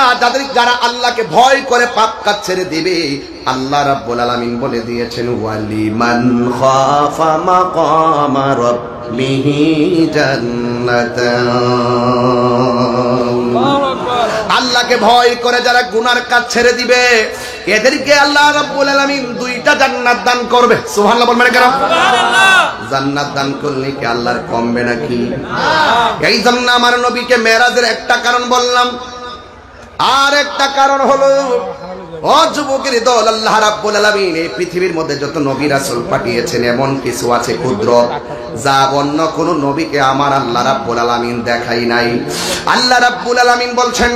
[SPEAKER 1] আল্লাহকে ভয় করে পাপ কাজ ছেড়ে দিবে, আল্লাহ রাব্বুল আলামিন বলে দিয়েছেন ওয়ালিমান খাফা মাকামা রাব্বিহি জান্নাতান। আল্লাহকে ভয় করে যারা গুনার কাজ ছেড়ে দিবে, এদেরকে আল্লাহ রাব্বুল আলামিন দুইটা জান্নাত দান করবে। সুবহানাল্লাহ বলবেন কেন? জান্নাত দান করলে কি আল্লাহর কমবে নাকি? এই জন্য আমার নবীকে মেরাজের একটা কারণ বললাম, আর একটা কারণ হলো ও যুবকের দল, আল্লাহ রাব্বুল আলামিন এই পৃথিবীর মধ্যে যত নবী রাসূল পাঠিয়েছেন এমন কিছু আছে কুদরত যা অন্য কোন নবীকে আমার আল্লাহ রাব্বুল আলামিন দেখাই নাই। আল্লাহ রাব্বুল আলামিন বলছেন,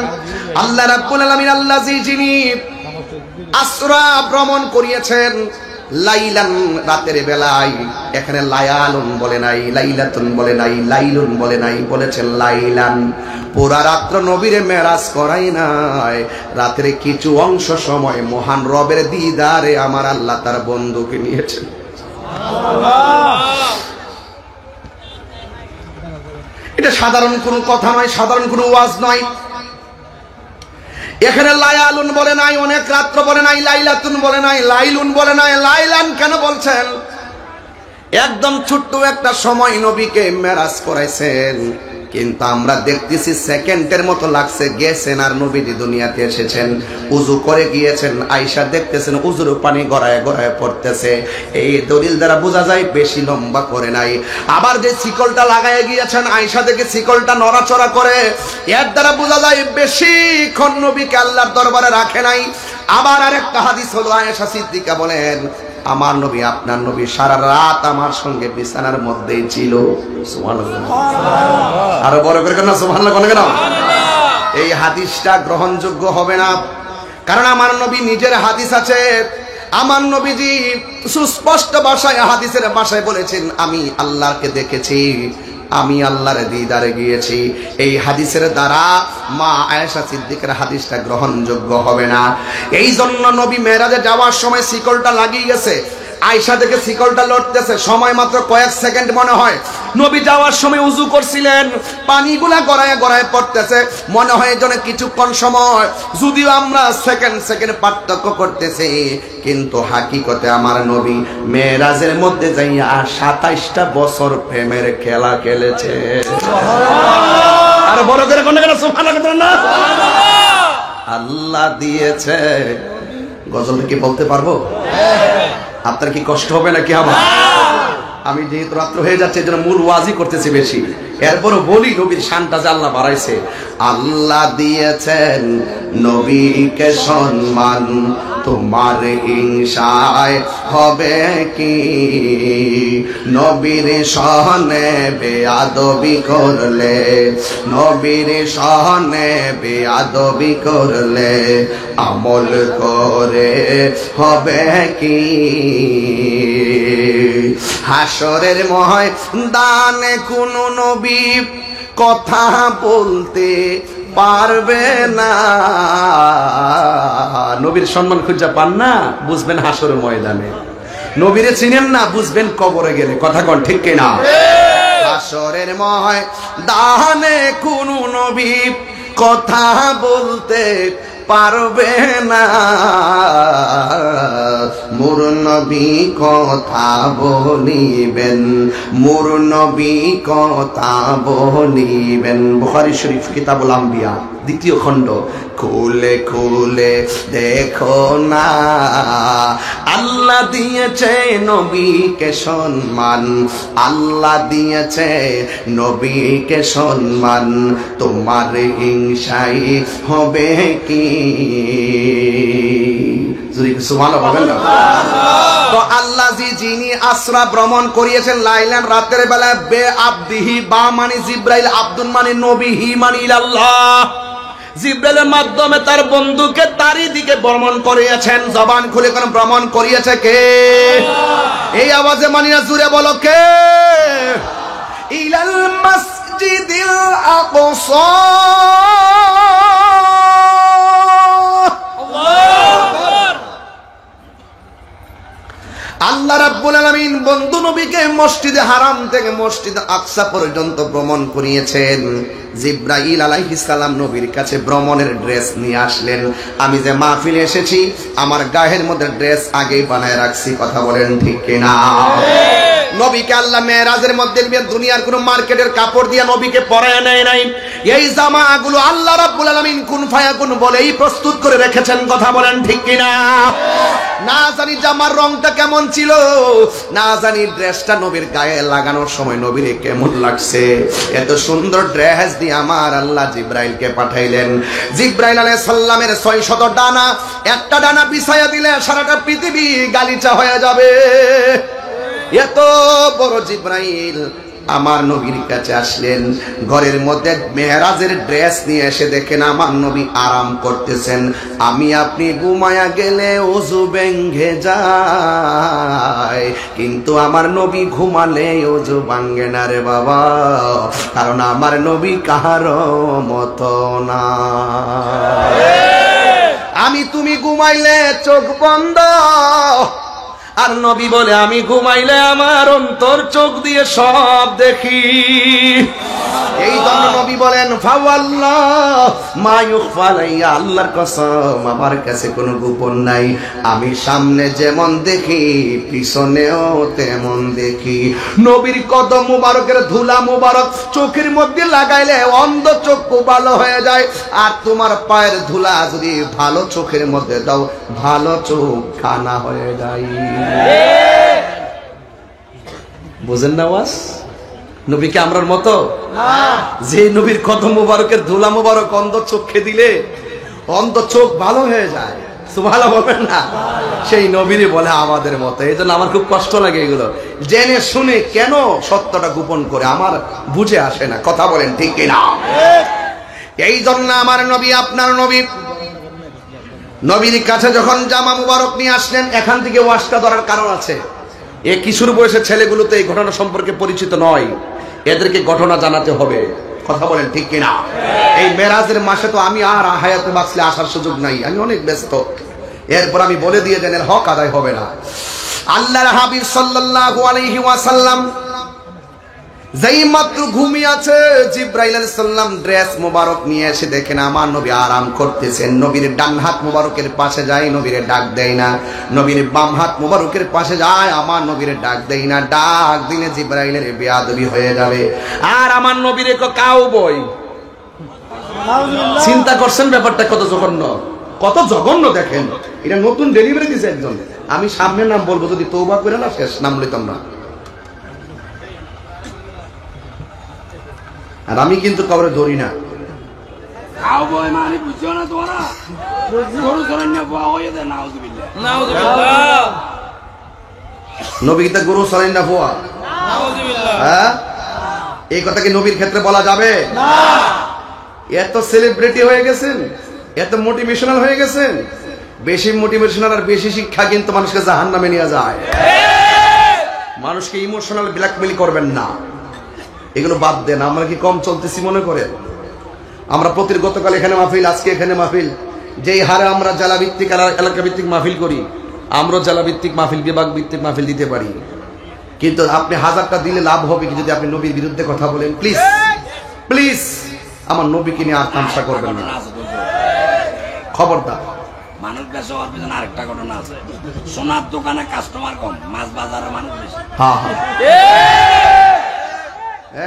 [SPEAKER 1] আল্লাহ রাব্বুল আলামিন আল্লাযী যিনি আসরা ভ্রমণ করিয়েছেন লাইলান, রাতের বেলায়। এখানে লায়ালুন বলে নাই, লাইলাতুন বলে নাই, লাইলুন বলে নাই, বলেছেন লাইলান। পুরা রাত্র নবীরে মেরাজ করাই নাই, রাতের কিছু অংশ সময় মহান রবের দিদারে আমার আল্লাহ তার বন্ধুকে নিয়েছেন। এটা সাধারণ কোনো কথা নয়, সাধারণ কোনো ওয়াজ নয়। এখানে লায়ালুন বলে নাই, অনেক রাত্র বলে নাই, লাইলাতুন বলে নাই, লাইলুন বলে নাই, লাইলান কেন বলছেন? একদম ছোট্ট একটা সময় নবীকে মেরাজ করাইছেন, কিন্তু আমরা দেখতেছি সেকেন্ডের মতো লাগছে গেছেন আর নবীজি দুনিয়াতে এসেছেন। উযু করে গিয়েছেন, আয়েশা দেখতেছেন উযুর পানি গড়ায় গড়ায় পড়তেছে। এই দলিল দ্বারা বোঝা যায় বেশি লম্বা করে নাই। আবার যে শিকলটা লাগায় গিয়েছেন, আয়েশা দেখে শিকলটা নড়াচড়া করে, এর দ্বারা বোঝা যায় বেশিক্ষণ নবীকে আল্লাহর দরবারে রাখে নাই। আবার আরেকটা হাদিস হলো, আয়েশা সিদ্দিকা বলেন আমার নবী, আপনার নবী সারা রাত আমার সঙ্গে বিছানার মধ্যেই ছিল। সুবহানাল্লাহ, আরো বড় করে কেন সুবহানাল্লাহ বলে কেন? এই হাদিসটা গ্রহণযোগ্য হবে না, কারণ আমার নবী নিজের হাদিস আছে। আমার নবীজি সুস্পষ্ট ভাষায় হাদিসের ভাষায় বলেছেন আমি আল্লাহকে দেখেছি, আমি আল্লাহর দিদারে গিয়েছি। এই হাদিসের দ্বারা মা আয়েশা সিদ্দিকের হাদিসটা গ্রহণযোগ্য হবে না। এই জন্য নবী মেরাজে যাওয়ার সময় শিকলটা লাগিয়ে গেছে, আয়েশা দেখে শিকলটা লড়তেছে, সময় মাত্র কয়েক সেকেন্ড মনে হয়। নবী যাওয়ার সময় উযু করছিলেন, পানিগুলা গড়ায় গড়ায় পড়তেছে, মনে হয় যেন কিছুক্ষণ সময়। যদিও আমরা সেকেন্ড পার্থক্য করতেছি, কিন্তু হাকিকতে আমার নবী মেরাজের মধ্যে যাইয়া 27টা বছর প্রেমের খেলা খেলেছে। আর বড় করে কোন কেন সুবহানাল্লাহ না? আল্লাহ দিয়েছে। গজল কি বলতে পারবো? আপনার কি কষ্ট হবে নাকি? আমার আমি যেহেতু রাত্র হয়ে যাচ্ছে এজন্য মূল ওয়াজি করতেছি বেশি, এরপরও বলি নবীর শানটা যে আল্লাহ বাড়াইছে। আল্লাহ দিয়েছেন নবীকে সম্মান, তোমার হিংসায় হবে কি? নবীর সহনে বেয়াদবি করলে, নবীর সহনে বেয়াদবি করলে আমল করে হবে কি? হাসরের ময়দানে কোন নবী কথা বলতে পারবে না। নবীর সম্মান খুঁজে পান না, বুঝবেন হাসরের ময়দানে। নবীরে চিনেন না, বুঝবেন কবরে গেলে। কথা কোন ঠিক কিনা? হাসরের ময়দানে কোন নবী কথা বলতে পারবে না। মোর নবী কথা বলিবেন, মোর নবী কথা বলিবেন। বুখারী শরীফ কিতাবুল আম্বিয়া দ্বিতীয় খণ্ড, খুলে খুলে দেখো না আল্লাহ দিয়েছে নবীকে সম্মান, আল্লাহ দিয়েছে নবীকে সম্মান, তোমার হিংসাই হবে কি? সুবহানাল্লাহ বলেন না। তো আল্লাহ যিনি আসরা ভ্রমণ করিয়েছেন লাইলান রাতের বেলা, বে আব্দিহি, বা মানে জিব্রাইল, আব্দুল মানে নবী, হি মানে ইলাল্লাহ, জিব্রাইলের মাধ্যমে তার বন্ধুকে তারই দিকে ভ্রমণ করিয়েছেন। জবান খুলে কোন ভ্রমণ করিয়েছে কে? এই আওয়াজে মানি না, জুড়ে বলো কে? ইলাল মসজিদিল আকসা, আল্লাহ রাব্বুল আলামিন বন্ধু নবীকে মসজিদে হারাম থেকে মসজিদে আকসা পর্যন্ত ভ্রমণ করিয়েছেন। জিব্রাইল আলাইহিস সালাম নবীর কাছে ভ্রমণের ড্রেস নিয়ে আসলেন। আমি যে মাহফিলে এসেছি আমার গায়ের মধ্যে ড্রেস আগেই বানায় রাখছি, কথা বলেন ঠিক কিনা? নবীকে আল্লাহ মেরাজের মধ্যে দুনিয়ার কোন মার্কেটের কাপড় দিয়ে নবীকে পরায় নেয় নাই। এই জামাগুলো আল্লাহ রাব্বুল আলামিন কুন ফায়াকুন বলেই প্রস্তুত করে রেখেছেন, কথা বলেন ঠিক কিনা? না জানি জামার রংটা কেমন ছিল, না জানি ড্রেসটা নবীর গায়ে লাগানোর সময় নবীর কেমন লাগছে। এত সুন্দর ড্রেস দিয়ে আমার আল্লাহ জিব্রাইলকে পাঠাইলেন। জিব্রাইল আলাইহিস সালামের 600 ডানা, একটা ডানা বিছায়া দিলে সারাটা পৃথিবী গালিচা হয়ে যাবে। এত বড় জিব্রাইল আমার নবীর কাছে আসলেন। ঘরের মধ্যে মেহরাজের ড্রেস নিয়ে এসে দেখেন আমার নবী আরাম করতেছেন। আমি আপনি ঘুমায়া গেলে ওযু ভেঙে যায়, কিন্তু আমার নবী ঘুমালে ওযু ভাঙে না রে বাবা, কারণ আমার নবী কাহারো মতো না। আমি তুমি ঘুমাইলে চোখ বন্ধ, আর নবী বলে আমি ঘুমাইলে আমার অন্তর চোখ দিয়ে সব দেখি। এই জন্য নবী বলেন ফাওয়াল্লাহ মা ইউখফা আলাইয়া, আল্লাহর কসম আমার কাছে কোনো গোপন নাই। আমি সামনে যেমন দেখি পিছনেও তেমন দেখি। নবীর কদম মুবারকের ধুলা মুবারক চোখের মধ্যে লাগাইলে অন্ধ চোখ ভালো হয়ে যায়, আর তোমার পায়ের ধুলা যদি ভালো চোখের মধ্যে দাও ভালো চোখ কানা হয়ে যায়। বুঝেন না ওয়াজ? নবীকে আমরার মতো যে নবীর কদম মুবারকের ধুলা মুবারক অন্ধ চোখে দিলে অন্ধ চোখ ভালো হয়ে যায়, সুবহানাল্লাহ বলবেন না? সেই নবীরই বলে আমাদের মতো। এই জন্য আমার খুব কষ্ট লাগে এগুলো জেনে শুনে কেন সত্যটা গোপন করে, আমার বুঝে আসে না, কথা বলেন ঠিক কিনা? এই জন্য আমার নবী আপনার নবী নবীর কাছে যখন জামা মুবারক নিয়ে আসলেন, এখান থেকে ওয়াজটা ধরার কারণ আছে। এই কিশোর বয়সের ছেলেগুলো তো এই ঘটনা সম্পর্কে পরিচিত নয়, এদেরকে ঘটনা জানাতে হবে, কথা বলেন ঠিক কিনা? এই মেরাজের মাসে তো আমি আর হায়াতে বাঁচলে আসার সুযোগ নাই, আমি অনেক ব্যস্ত। এরপর আমি বলে দিয়ে দেন এর হক আদায় হবে না। আল্লাহর হাবিব সাল্লাল্লাহু আলাইহি ওয়াসাল্লাম যেই মাত্র ঘুমিয়ে আছে, জিব্রাইল আলাইহিস সালাম ড্রেস মোবারক নিয়ে এসে দেখেন আমার নবী আরাম করতেছেন। নবীর ডান হাত মোবারকের পাশে যায়, নবীরে ডাক দেয় না। নবীর বাম হাত মোবারকের পাশে যায়, আমার নবীরে ডাক দেয় না। ডাক দিলে জিব্রাইলের বেয়াদবি হয়ে যাবে, আর আমার নবীরে কাউ বই। চিন্তা করছেন ব্যাপারটা কত জঘন্য, কত জঘন্য দেখেন। এটা নতুন ডেলিভারি দিয়েছে একজন, আমি সামনে নাম বলবো, যদি তওবা করে না শেষ নাম লইতাম না। আর আমি কিন্তু কবরে ধরি না। নবী কি গরু চলেন না ভুয়া? হ্যাঁ, এই কথা কি নবীর ক্ষেত্রে বলা যাবে? এত সেলিব্রিটি হয়ে গেছেন, এত মোটিভেশনাল হয়ে গেছেন। বেশি মোটিভেশনাল আর বেশি শিক্ষা কিন্তু মানুষকে জাহান্নামে নিয়ে যায়। মানুষকে ইমোশনাল ব্ল্যাকমেইল করবেন না, এগুলো বাদ দেন। আমরা কি কম চলতেছি মনে করেন? আমরা প্রতির গতকাল এখানে মাহফিল, আজকে এখানে মাহফিল। যেই হারে আমরা জেলা ভিত্তিক এলাকা ভিত্তিক মাহফিল করি, আমরা জেলা ভিত্তিক মাহফিল, বিভাগ ভিত্তিক মাহফিল দিতে পারি, কিন্তু আপনি 1000টা দিলে লাভ হবে কি যদি আপনি নবীর বিরুদ্ধে কথা বলেন? প্লিজ প্লিজ আমার নবীকে নিয়ে আর তামসা করবেন না, খবরদার।
[SPEAKER 2] মানুষ বেশি হওয়ার পিছনে আরেকটা ঘটনা আছে। সোনার দোকানে কাস্টমার কম, মাছ বাজারে মানুষ বেশি।
[SPEAKER 1] হ্যাঁ হ্যাঁ,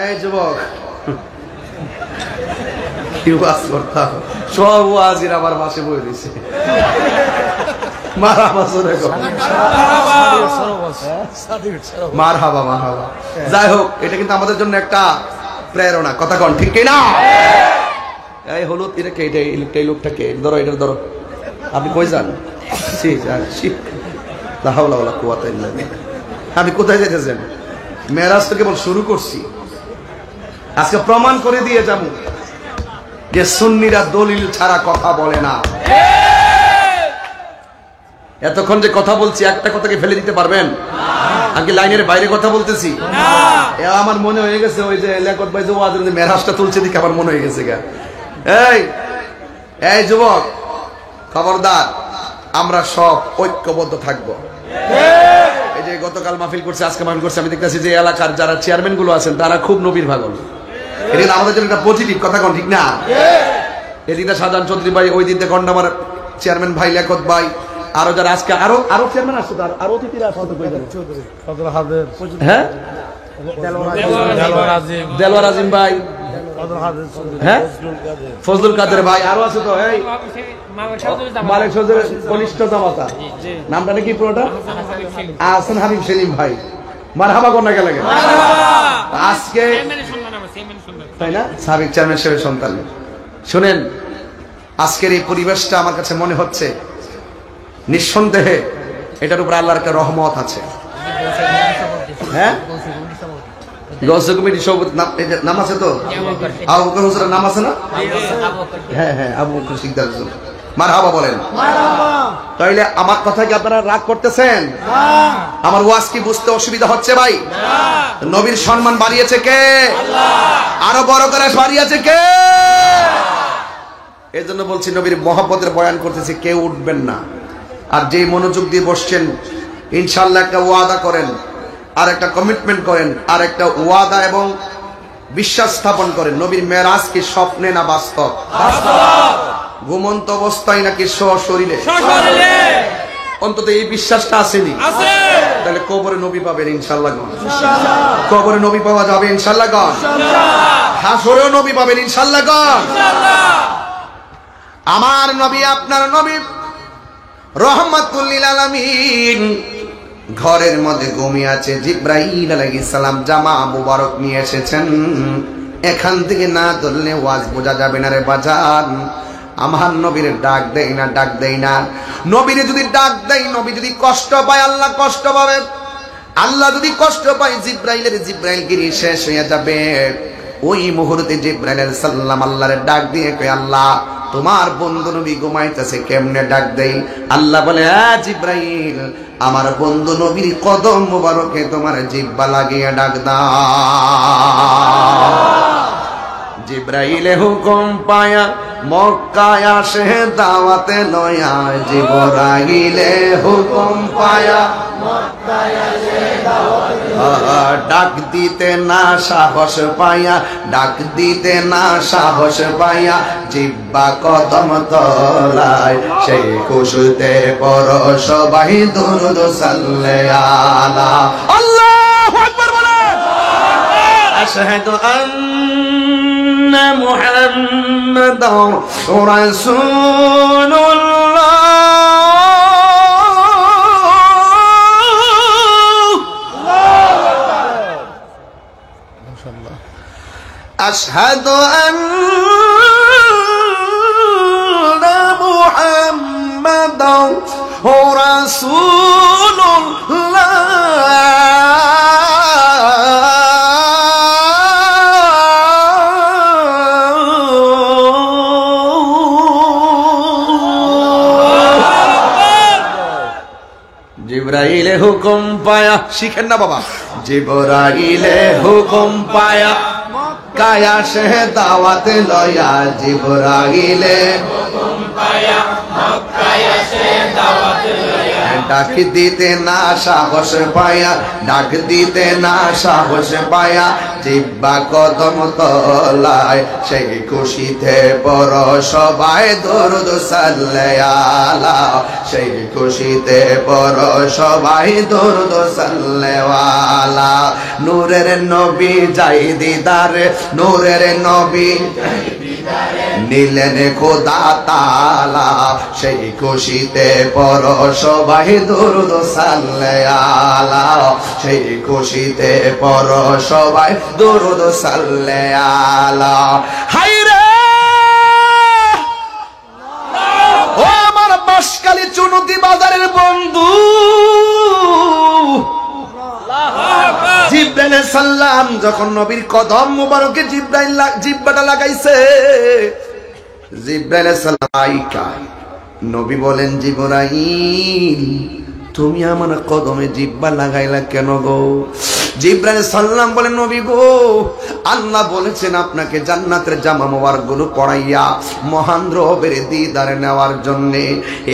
[SPEAKER 1] এই যুবক কি ওয়াজ করতাম, সব ওয়াজির আমার পাশে বই দিছে। মারহাবা জোরে কর। মারহাবা মারহাবা। যাই হোক, এটা কিন্তু আমাদের জন্য একটা প্রেরণা, কথা কন ঠিক কি না? এই হলুদ এটা কে? এই লোকটা কে? ধরো, এটা ধরো। আপনি কই যান? আপনি কোথায় যেতেছেন? মেরাজ তো কেবল শুরু করছি, আজকে প্রমাণ করে দিয়ে যাবো যে সুন্নিরা দলিল ছাড়া কথা বলে না। এতক্ষণ যে কথা বলছি, একটা কথাকে ফেলে দিতে পারবেন? আগে লাইনের বাইরে কথা বলতেছি, আমার মনে হয়ে গেছে ওই যে লেখক ভাই যে ওয়াজের মধ্যে মেরাজটা তুলছে দিকে আমার মনে হয়ে গেছে। এই যুবক, খবরদার, আমরা সব ঐক্যবদ্ধ থাকবো। এই যে গতকাল মাহফিল করছে, আজকে মাহফিল করছে, আমি দেখতেছি যে এলাকার যারা চেয়ারম্যান গুলো আছেন তারা খুব নবীর পাগল। এটা আমাদের জন্য একটা পজিটিভ, কথা কোন ঠিক না? এদিকটা শাহজাহান চৌধুরী ভাই, ওই দিকটা গন্ডামার চেয়ারম্যান ভাই লেখত ভাই, আরো যারা আজকে আরো চেয়ারম্যান আসছে, আরো অতিথিরা হ্যাঁ, দেলোয়ার আজিম ভাই, হ্যাঁ, ফজলুল কাদের ভাই, আরো আছে তো। এই মালিক সজরের কনিষ্ঠ জামাতা, নামটা নাকি পুরোটা? আহসান হাবিব সেলিম ভাই, মারহাবা কন্যা কে লাগে আজকে, তাই না? সাবেক চেয়ারম্যান সাহেবের সন্তান। শুনেন, আজকের এই পরিবেশটা আমার কাছে মনে হচ্ছে নিঃসন্দেহে এটার উপর আল্লাহর একটা রহমত আছে। হ্যাঁ, গৌসে কমিটি সভাপতি নাম আছে তো? আবু বকর হুজুরের নাম আছে না? হ্যাঁ হ্যাঁ, আবু বকর সিকদার হুজুর, মারহাবা বলেন। তাইলে আমার কথা কি আপনারা রাগ করতেছেন? আমার ওয়াজ কি বুঝতে অসুবিধা হচ্ছে ভাই? নবীর সম্মান বাড়িয়েছে কে? আরো বড় করে বাড়িয়েছে কে? এই জন্য বলছি, নবীর মহব্বতের বয়ান করতেছি, কেউ উঠবেন না। আর যেই মনোযোগ দিয়ে বসছেন, ইনশাআল্লাহ একটা ওয়াদা করেন, আর একটা কমিটমেন্ট করেন, আর একটা ওয়াদা এবং বিশ্বাস স্থাপন করেন। নবীর মেরাজ কি স্বপ্নে না বাস্তব? ঘুমন্ত অবস্থায় নাকি সশরীরে? অন্তত এই বিশ্বাসটা আসেনি, তাহলে কবরে নবী পাবেন ইনশাআল্লাহ। কবরে নবী পাওয়া যাবে ইনশাআল্লাহ। হাসরেও নবী পাবেন ইনশাআল্লাহ। আমার নবী, আপনার নবী রহমাতুল লিল আলামিন ঘরের মধ্যে ঘুমিয়ে আছে। জিবরাইল আলাইহিস সালাম জামা মুবারক নিয়ে এসেছেন। এখান থেকে না ধরলে ওয়াজ বোঝা যাবে না রে বাজান। আমার নবীর ডাক দেই না, ডাক দেই না। নবীরে যদি ডাক দেই, নবী যদি কষ্ট পায়, আল্লাহ কষ্ট পাবে। আল্লাহ যদি কষ্ট পায়, জিবরাইল গিরি শেষ হয়ে যাবে। ওই মুহূর্তে জিবরাইল আলাইহিস সালাম আল্লাহরে ডাক দিয়ে কয়, আল্লাহ, তোমার বন্ধু নবী ঘুমাইতেছে, কেমনে ডাক দেই? আল্লাহ বলে, হ্যাঁ জিবরাইল, আমার বন্ধু নবীর কদম মুবারকে তোমার জিহ্বা লাগিয়ে ডাক দাও। জিবরাইলে হুকুম পায়া মক্কায় আসে দাওয়াতে লয়া। জিবরাইলে হুকুম পায়া মক্কায় আসে দাওয়াতে লয়া। ডাক দিতে না সাহস পায়া, ডাক দিতে না সাহস পায়া, জিহ্বা কদম তলায়। সেই খুশিতে পর সবাই দুরূদ সাল্লাল্লাহু আলা আল্লাহু আকবার বলেন। আশহাদু আন্না মুহাম্মাদার রাসূলুল্লাহ। আশহাদু আন্না মুহাম্মাদার রাসূলুল্লাহ। জিবরাইলে হুকুম পায়া, শিখেন না বাবা। জিবরাইলে হুকুম পায়া কায়া সে দাওয়াতে লয়া। জিবরাইলে হুকুম পায়া মক্কায় আসে দাওয়াতে লয়া। ডাক দিতে না সাহস পায়া, ডাক দিতে না সাহস পায়া, জিব্বা কদম তলায়, সেই খুশিতে বড় সবাই দরুদ সাল্লাল্লাহু আলা, সেই খুশিতে বড় সবাই দরুদ সাল্লাল্লাহু আলা। নূরের নবী যাই দিদারে, নূরের নবী নিলেন খোদা তাআলা, সেই খুশিতে বড় সবাই দরুদ সাল্লাল্লাহু আলা, সেই খুশিতে বড় সবাই দরুদ সাল্লাল্লাহু আলা। হায়রে ও আমার বাঁশখালী চুনতি বাজারের বন্ধু, জিব্রাইল সাল্লাম যখন নবীর কদম মুবারকে জিব্বাটা লাগাইছে, জিব্রাইল সাল্লাম আইকা নবী বলেন, জিবরাইল তুমি আমার কদমে জিব্বা লাগাইলা কেন গো? জিব্রাইল সাল্লাম বলেন, নবী গো, আল্লাহ বলেছেন আপনাকে জান্নাতের জামা মোবারক গুলো পরাইয়া মহান রবের দিদারে নেওয়ার জন্য।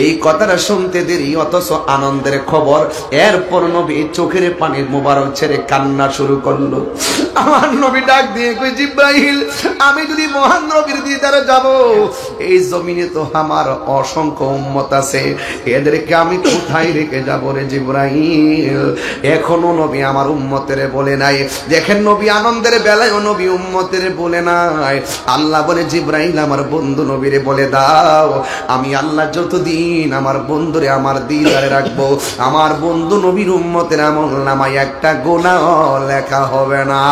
[SPEAKER 1] এই কথাটা শুনতে দেরি, অথচ আনন্দের খবর। এরপর নবী চোখের পানির মোবারক ছেড়ে কান্না শুরু করলো। আমার নবী ডাক দিয়ে কই, জিব্রাইল আমি যদি মহান রবের দিদারে যাব, এই জমিনে তো আমার অসংখ্য উম্মত আছে, এদেরকে আমি কোথায় রেখে যাব রে জিব্রাইল? এখনো নবী আমার উম্মতের বলে নাই। দেখেন নবী আনন্দের বেলায় নবী উম্মতের বলে নাই। আল্লাহ বলে, জিব্রাইল আমার বন্ধু নবীরে বলে দাও, আমি আল্লাহ যতদিন আমার বন্ধুরে আমার দিদারে রাখবো, আমার বন্ধু নবীর উম্মতের আমল নামায় একটা গুনাহ লেখা হবে না।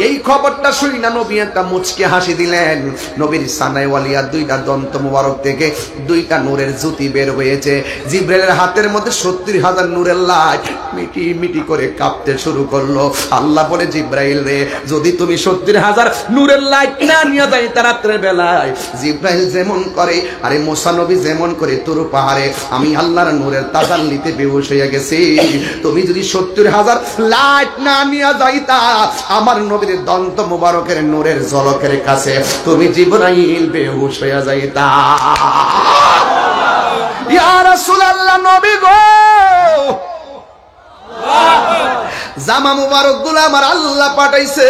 [SPEAKER 1] এই খবরটা শুনি না নবী একটা মুচকে হাসি দিলেন। নবীর সানায় ওয়ালিয়া দুইটা দন্ত মুবারক থেকে দুইটা নূরের জ্যোতি বের হয়েছে। জিব্রাইলের হাতের মধ্যে 70,000 নূরের লাইট মিটি মিটি করে কাঁপতে শুরু করলো। আল্লাহ বলে, জিব্রাইল রে, যদি তুমি 70,000 নূরের লাইট না নিয়ে যাই রাত্রের বেলায়, জিব্রাইল যেমন করে, আরে মুসা নবী যেমন করে তোর পাহাড়ে, আমি আল্লাহর নূরের তাজাল্লিতে বেহুশ হয়ে গেছি। তুমি যদি 70,000 লাইট না নিয়ে যাইতা আমার নবীর দন্ত মুবারকের নূরের ঝলকের কাছে, তুমি জিবরাইল বেহুশ হয়ে যাইতা। ইয়া রাসূলুল্লাহ, নবী গো, জামা মুবারক গুলো আমার আল্লাহ পাঠাইছে।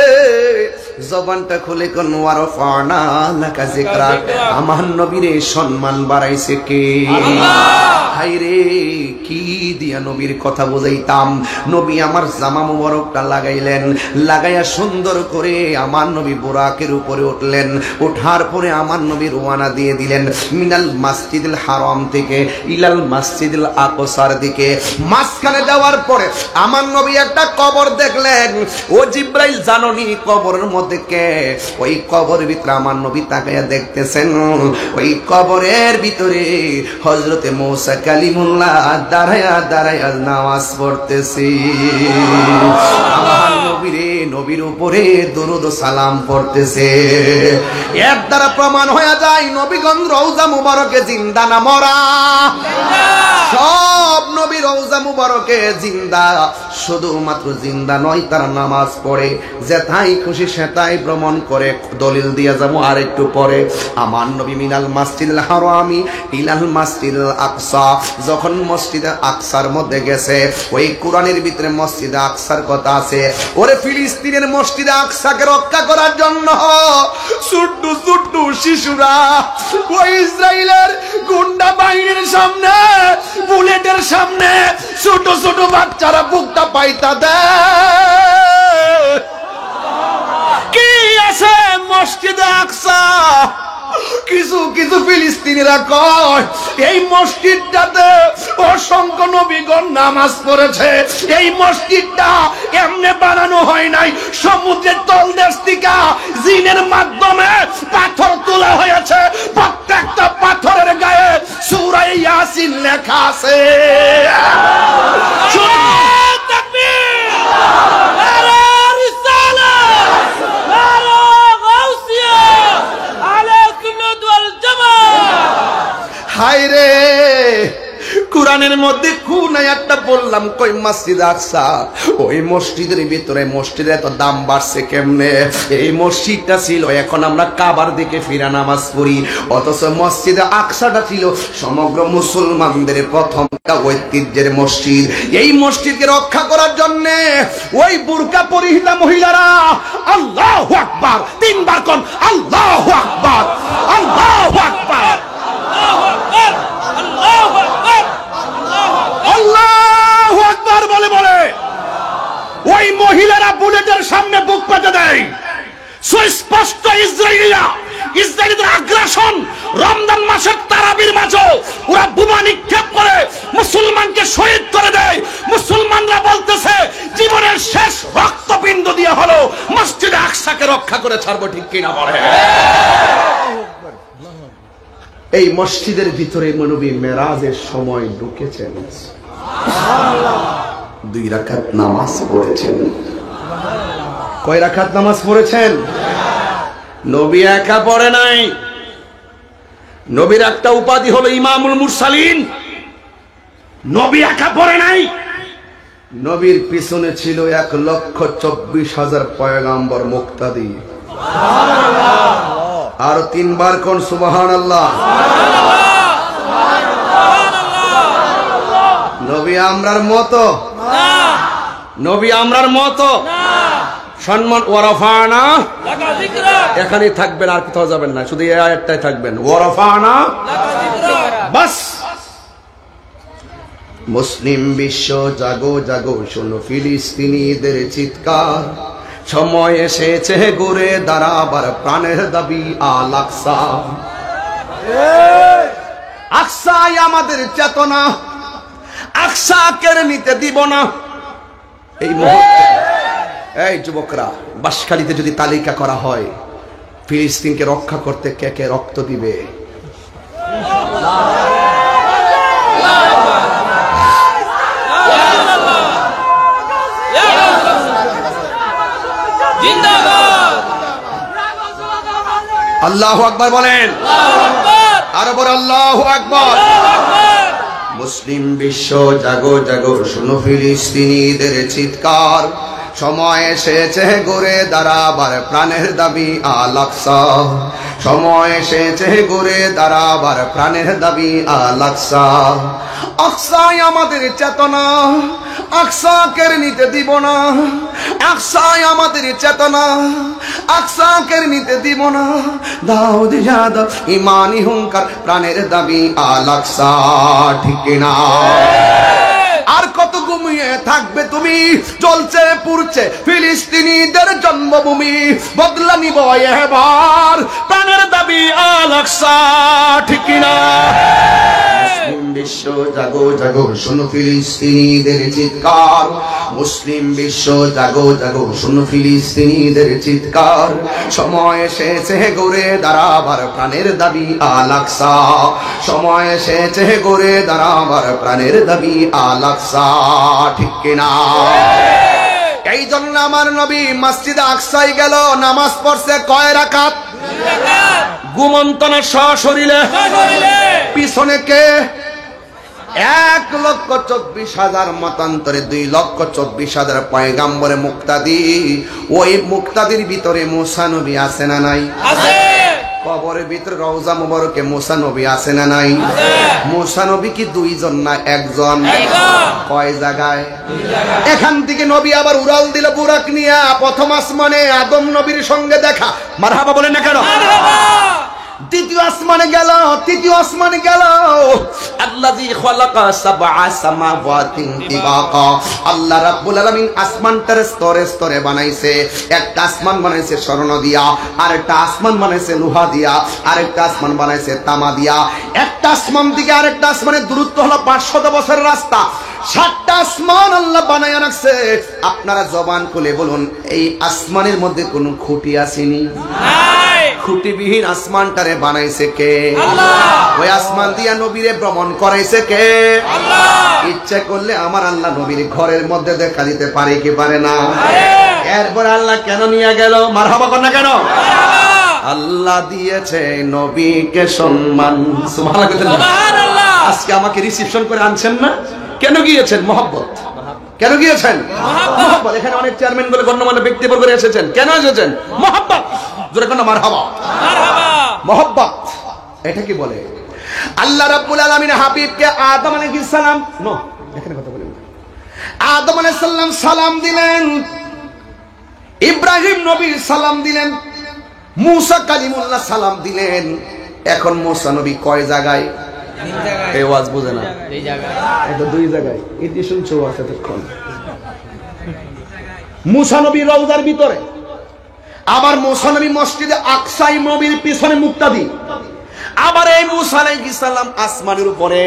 [SPEAKER 1] জবানটা খুলে কোন ওয়ারফানা লাকা যিকরাক, আমার নবীর সম্মান বাড়াইছে কে? হায়রে কি দিয়া নবীর কথা বোঝাইতাম। নবী আমার জামা মুবারকটা লাগাইলেন, লাগাইয়া সুন্দর করে আমার নবী বুরাকের উপরে উঠলেন। ওঠার পরে আমার নবী রওনা দিয়ে দিলেন মিনাল মসজিদুল হারাম থেকে ইলাল মসজিদুল আকসার দিকে। মাঝখানে যাওয়ার পরে আমার নবী একটা কবর দেখলেন। ও জিব্রাইল, জানোনি কবরের মধ্যে কে? ওই কবরের ভিতরে আমার নবী তাকায়া দেখতেছেন, ওই কবরের ভিতরে হযরতে মূসা কালিমুল্লাহ দাঁড়ায়া দাঁড়ায়া নামাজ পড়তেছি। আমার নবীরে, নবীর উপরে দরুদ সালাম পড়তেছে। এর দ্বারা প্রমাণ হয়ে যায় নবীগঞ্জ রওজা মুবারকে জিন্দা না মরা? সব নবী রওজা মুবারকে জিন্দা। শুধুমাত্র জিন্দা নয়, তারা নামাজ পড়ে, যেথায় খুশি সেটাই ভ্রমণ করে। দলিল দিয়ে যাবো আর একটু পরে। আমার নবী মিনাল মসজিদুল হারামি ইলাল মসজিদুল আকসা, যখন মসজিদে আকসার মধ্যে গেছে, ওই কোরআনের ভিতরে মসজিদে আকসার কথা আছে। ওরে ফিলিস্তিনের মসজিদে আকসাকে রক্ষা করার জন্য ছোট্ট ছোট্ট শিশুরা ওই ইসরায়েলের গুন্ডা বাহিনীর সামনে, বুলেটের সামনে ছোট ছোট বাচ্চারা বুকটা পাইতা দেয়। কি আছে মসজিদে আকসা? কিছু কিছু ফিলিস্তিনিরা কয় এই মসজিদটাতে অসংখ্য নবীগণ নামাজ পড়েছে। এই মসজিদটা এমনি বানানো হয় নাই, সমুদ্রের তলদেশ থেকে জিনের মাধ্যমে পাথর তোলা হয়েছে। প্রত্যেকটা পাথরের গায়ে সূরা ইয়াসিন লেখা আছে। হায়রে কোরআনের মধ্যে কোন আয়াতটা বললাম কই মসজিদ আকসা, ওই মসজিদের ভিতরে মসজিদে এত দাম বাড়ছে কেমনে? এই মসজিদটা ছিল, এখন আমরা কাবার দিকে ফিরা নামাজ পড়ি, অথচ মসজিদে আকসাটা ছিল সমগ্র মুসলমানদের প্রথম ঐতিহ্যের মসজিদ। এই মসজিদকে রক্ষা করার জন্য ওই বুরকা পরিহিতা মহিলারা আল্লাহু আকবার তিনবার কোন আল্লাহু আকবার, আল্লাহু আকবার, আল্লাহু আকবার বলে বলে ওই মহিলারা বুলেটের সামনে বুক পেতে দেয়। সুস্পষ্ট ইসরায়েলিদের আগ্রাসন, রমজান মাসের তারাবির মাঝে ওরা বোমা নিক্ষেপ করে মুসলমানকে শহীদ করে দেয়। মুসলমানরা বলতেছে জীবনের শেষ রক্তপিণ্ড দিয়ে হলো মসজিদে আকসাকে রক্ষা করে ছাড়বো, ঠিক কিনা বলে? এই মসজিদের ভিতরে নবী মেরাজের সময় ঢুকেছেন, 2 রাকাত নামাজ পড়েছেন। কয় রাকাত নামাজ পড়েছেন? নবী একা পড়ে নাই, নবীর একটা উপাধি হলো ইমামুল মুরসালিন। নবী একা পড়ে নাই, নবীর পিছনে ছিল 1,24,000 পয়গম্বর মুক্তাদি। আর 3 বার কোন সুবহানাল্লাহ। নবী আমরার মতো, নবী আমরার মতো সম্মান ওয়ারাফানা এখানেই থাকবেন, আর কোথাও যাবেন না, শুধু এই আয়াতটাই থাকবেন, ওয়ারাফানা বাস। মুসলিম বিশ্ব জাগো জাগো, শোনো ফিলিস্তিনিদের চিৎকার, সময় এসেছে ঘুরে দাঁড়াবার প্রাণের দাবি আল আকসা। আকসাই আমাদের চেতনা, আকসা কেড়ে নিতে দিব না। এই মুহূর্তে এই যুবকরা, বাঁশখালীতে যদি তালিকা করা হয় ফিলিস্তিনকে রক্ষা করতে কে কে রক্ত দিবে, আল্লাহু আকবার বলেন, আরো বড় আল্লাহু আকবার। মুসলিম বিশ্ব জাগো জাগো, শোনো ফিলিস্তিনিদের চিৎকার, সময় এসেছে ঘুরে দাঁড়াবার প্রাণের দাবি আল আকসা। সময় এসেছে ঘুরে দাঁড়াবার প্রাণের দাবি আল আকসা। আকসাই আমাদের চেতনা, আকসা কেড়ে নিতে দিব না। আকসাই আমাদের চেতনা, আকসা কেড়ে নিতে দিব না। দাউদ যাদব ইমানি হুঙ্কার, প্রাণের দাবি আল আকসা, ঠিক না? আর কত ঘুমিয়ে থাকবে তুমি? চলছে পুরছে ফিলিস্তিনিদের জন্মভূমি, বদলা নিব এবার প্রাণের দাবি আল আকসা, ঠিক না? মুসলিম বিশ্ব জাগো জাগো, শোনো ফিলিস্তিনিদের চিৎকার। মুসলিম বিশ্ব জাগো জাগো, শোনো ফিলিস্তিনিদের চিৎকার। সময় এসেছে ঘুরে দাঁড়াবার প্রাণের দাবি আল আকসা। সময় এসেছে ঘুরে দাঁড়াবার প্রাণের দাবি আল আকসা, ঠিক কিনা? এই জন্য আমার নবী মসজিদে আকসায় গেল, নামাজ পড়ছে কয় রাকাত? ঘুমন্তনা সশরীরে, পিছনে কে? 1,24,000 মতান্তরে 2,24,000 পয়গাম্বরে মুক্তাদি। ওই মুক্তাদির ভিতরে মুসা নবী আছে না নাই? কবরের ভিতরে রওজা মুবারকে মুসা নবী আছে না নাই? মুসা নবী কি 2 জন না 1 জন? কয় জায়গায়? এখান থেকে নবী আবার উড়াল দিল বুরাক নিয়া, প্রথম আসমানে আদম নবীর সঙ্গে দেখা। মারহাবা বলেন না কেন? দ্বিতীয় আসমানে গেল, তৃতীয় আসমানে গেল। আল্লাযী খালাকা সাবআ সামাওয়াতিন তিবাকা, আল্লাহ রাব্বুল আলামিন আসমানটার স্তরে স্তরে বানাইছে। একটা আসমান বানাইছে স্বর্ণ দিয়া, আরেকটা আসমান বানাইছে লোহা দিয়া, আরেকটা আসমান বানাইছে তামা দিয়া। একটা আসমান থেকে আরেকটা আসমানের দূরত্ব হলো 500 বছরের রাস্তা। 7টা আসমান আল্লাহ বানায়া রাখছে। আপনারা জবান খুলে বলুন, এই আসমানের মধ্যে কোনো খুঁটি আসেনি? খুঁটিবিহীন আসমানটারে বানাইছে কে? আল্লাহ। ওই আসমান দিয়া নবীরে ভ্রমণ করাইছে কে? আল্লাহ। ইচ্ছা করলে আমার আল্লাহ নবীর ঘরের মধ্যে দেখা দিতে পারে কি পারে না? এরপর আল্লাহ কেন নিয়ে গেল? মারহাবা কর না কেন? আল্লাহ দিয়েছে নবীকে সম্মান। সুবহানাল্লাহ। আজকে আমাকে রিসিপশন করে আনছেন না, কেন গিয়েছেন? মহব্বত। কেন গিয়েছেন? মহব্বত। এখানে অনেক চেয়ারম্যান বলে গণ্যমান্য ব্যক্তিবর্গ করে এসেছেন, কেন এসেছেন? মহব্বত। জোরে কোন মারহাবা। মহব্বত এটা কি বলে? আল্লাহ রাব্বুল আলামিন হাবিবকে আদম আলাইহিস সালাম এখানে কথা বলেন, আদম আলাইহিস সালাম সালাম দিলেন, ইব্রাহিম নবী সালাম দিলেন, মুসা কালিমুল্লাহ সালাম দিলেন। এখন মুসা নবী কয় জায়গায়? এই ওয়াজ বুঝে না, এটা দুই জায়গায়। এটি শুনছো এতক্ষণ। মুসা নবী রওজার ভিতরে, আবার মুসা নবী মসজিদে আকসাই নবীর পিছনে মুক্তাদি। আবার এই মুসা আলাইহিস সালাম আসমানের উপরে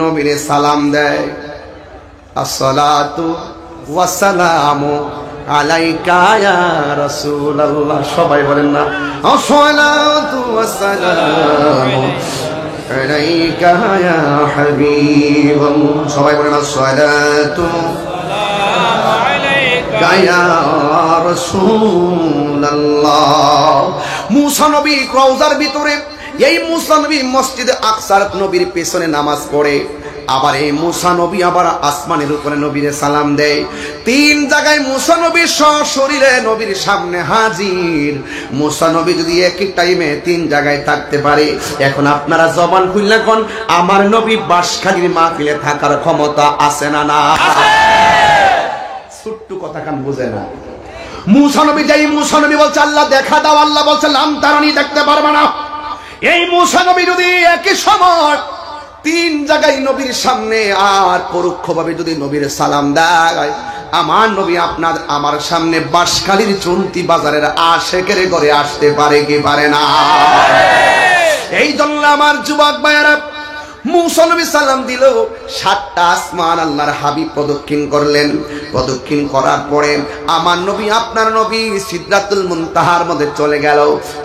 [SPEAKER 1] নবীরে সালাম দেয়, আসসালাতু ওয়াসসালামু আলাইকা ইয়া রাসূলুল্লাহ। সবাই বলেন না, আসসালাতু ওয়াসসালামু আলাইকা ইয়া হাবিবাল্লাহ। সবাই বলেন আসসালাতু আলাইকা ইয়া রাসূলুল্লাহ। মুসা নবী রওজার ভিতরে, এই মুসা নবী মসজিদে আকসার নবীর পেছনে নামাজ পড়ে। আবার এই মুসা নবী আবার আসমানের উপরে নবীরে সালাম দেয়। তিন জায়গায় মুসা নবী সশরীরে নবীর সামনে হাজির। মুসা নবী যদি একই টাইমে তিন জায়গায় থাকতে পারে, এখন আপনারা জবান খুললে কোন আমার নবী বাঁশখালীর মাহফিলে থাকার ক্ষমতা আছে না? না, ছোট্ট কথা কান বুঝে না। মুসা নবী যাই, মুসা নবী বলছে আল্লাহ দেখা দাও, আল্লাহ বলছে লাম তারানি, দেখতে পারবে না। এই মুসা নবী যদি একই সময় তিন জায়গায় নবীর সামনে আর পরোক্ষভাবে যদি নবীর সালাম দেয়, আমার নবী আপনার আমার সামনে বাঁশখালীর চন্তি বাজারের আশেকের ঘরে আসতে পারে কি পারে না? এই জন্য আমার যুবক ভাইয়েরা, মুসা নবী সালাম দিল, সাতটা আসমান আল্লাহর হাবিব প্রদক্ষিণ করলেন। প্রদক্ষিণ করার পরে আমার নবী আপনার নবী সিদরাতুল মুনতাহার মধ্যে চলে গেল।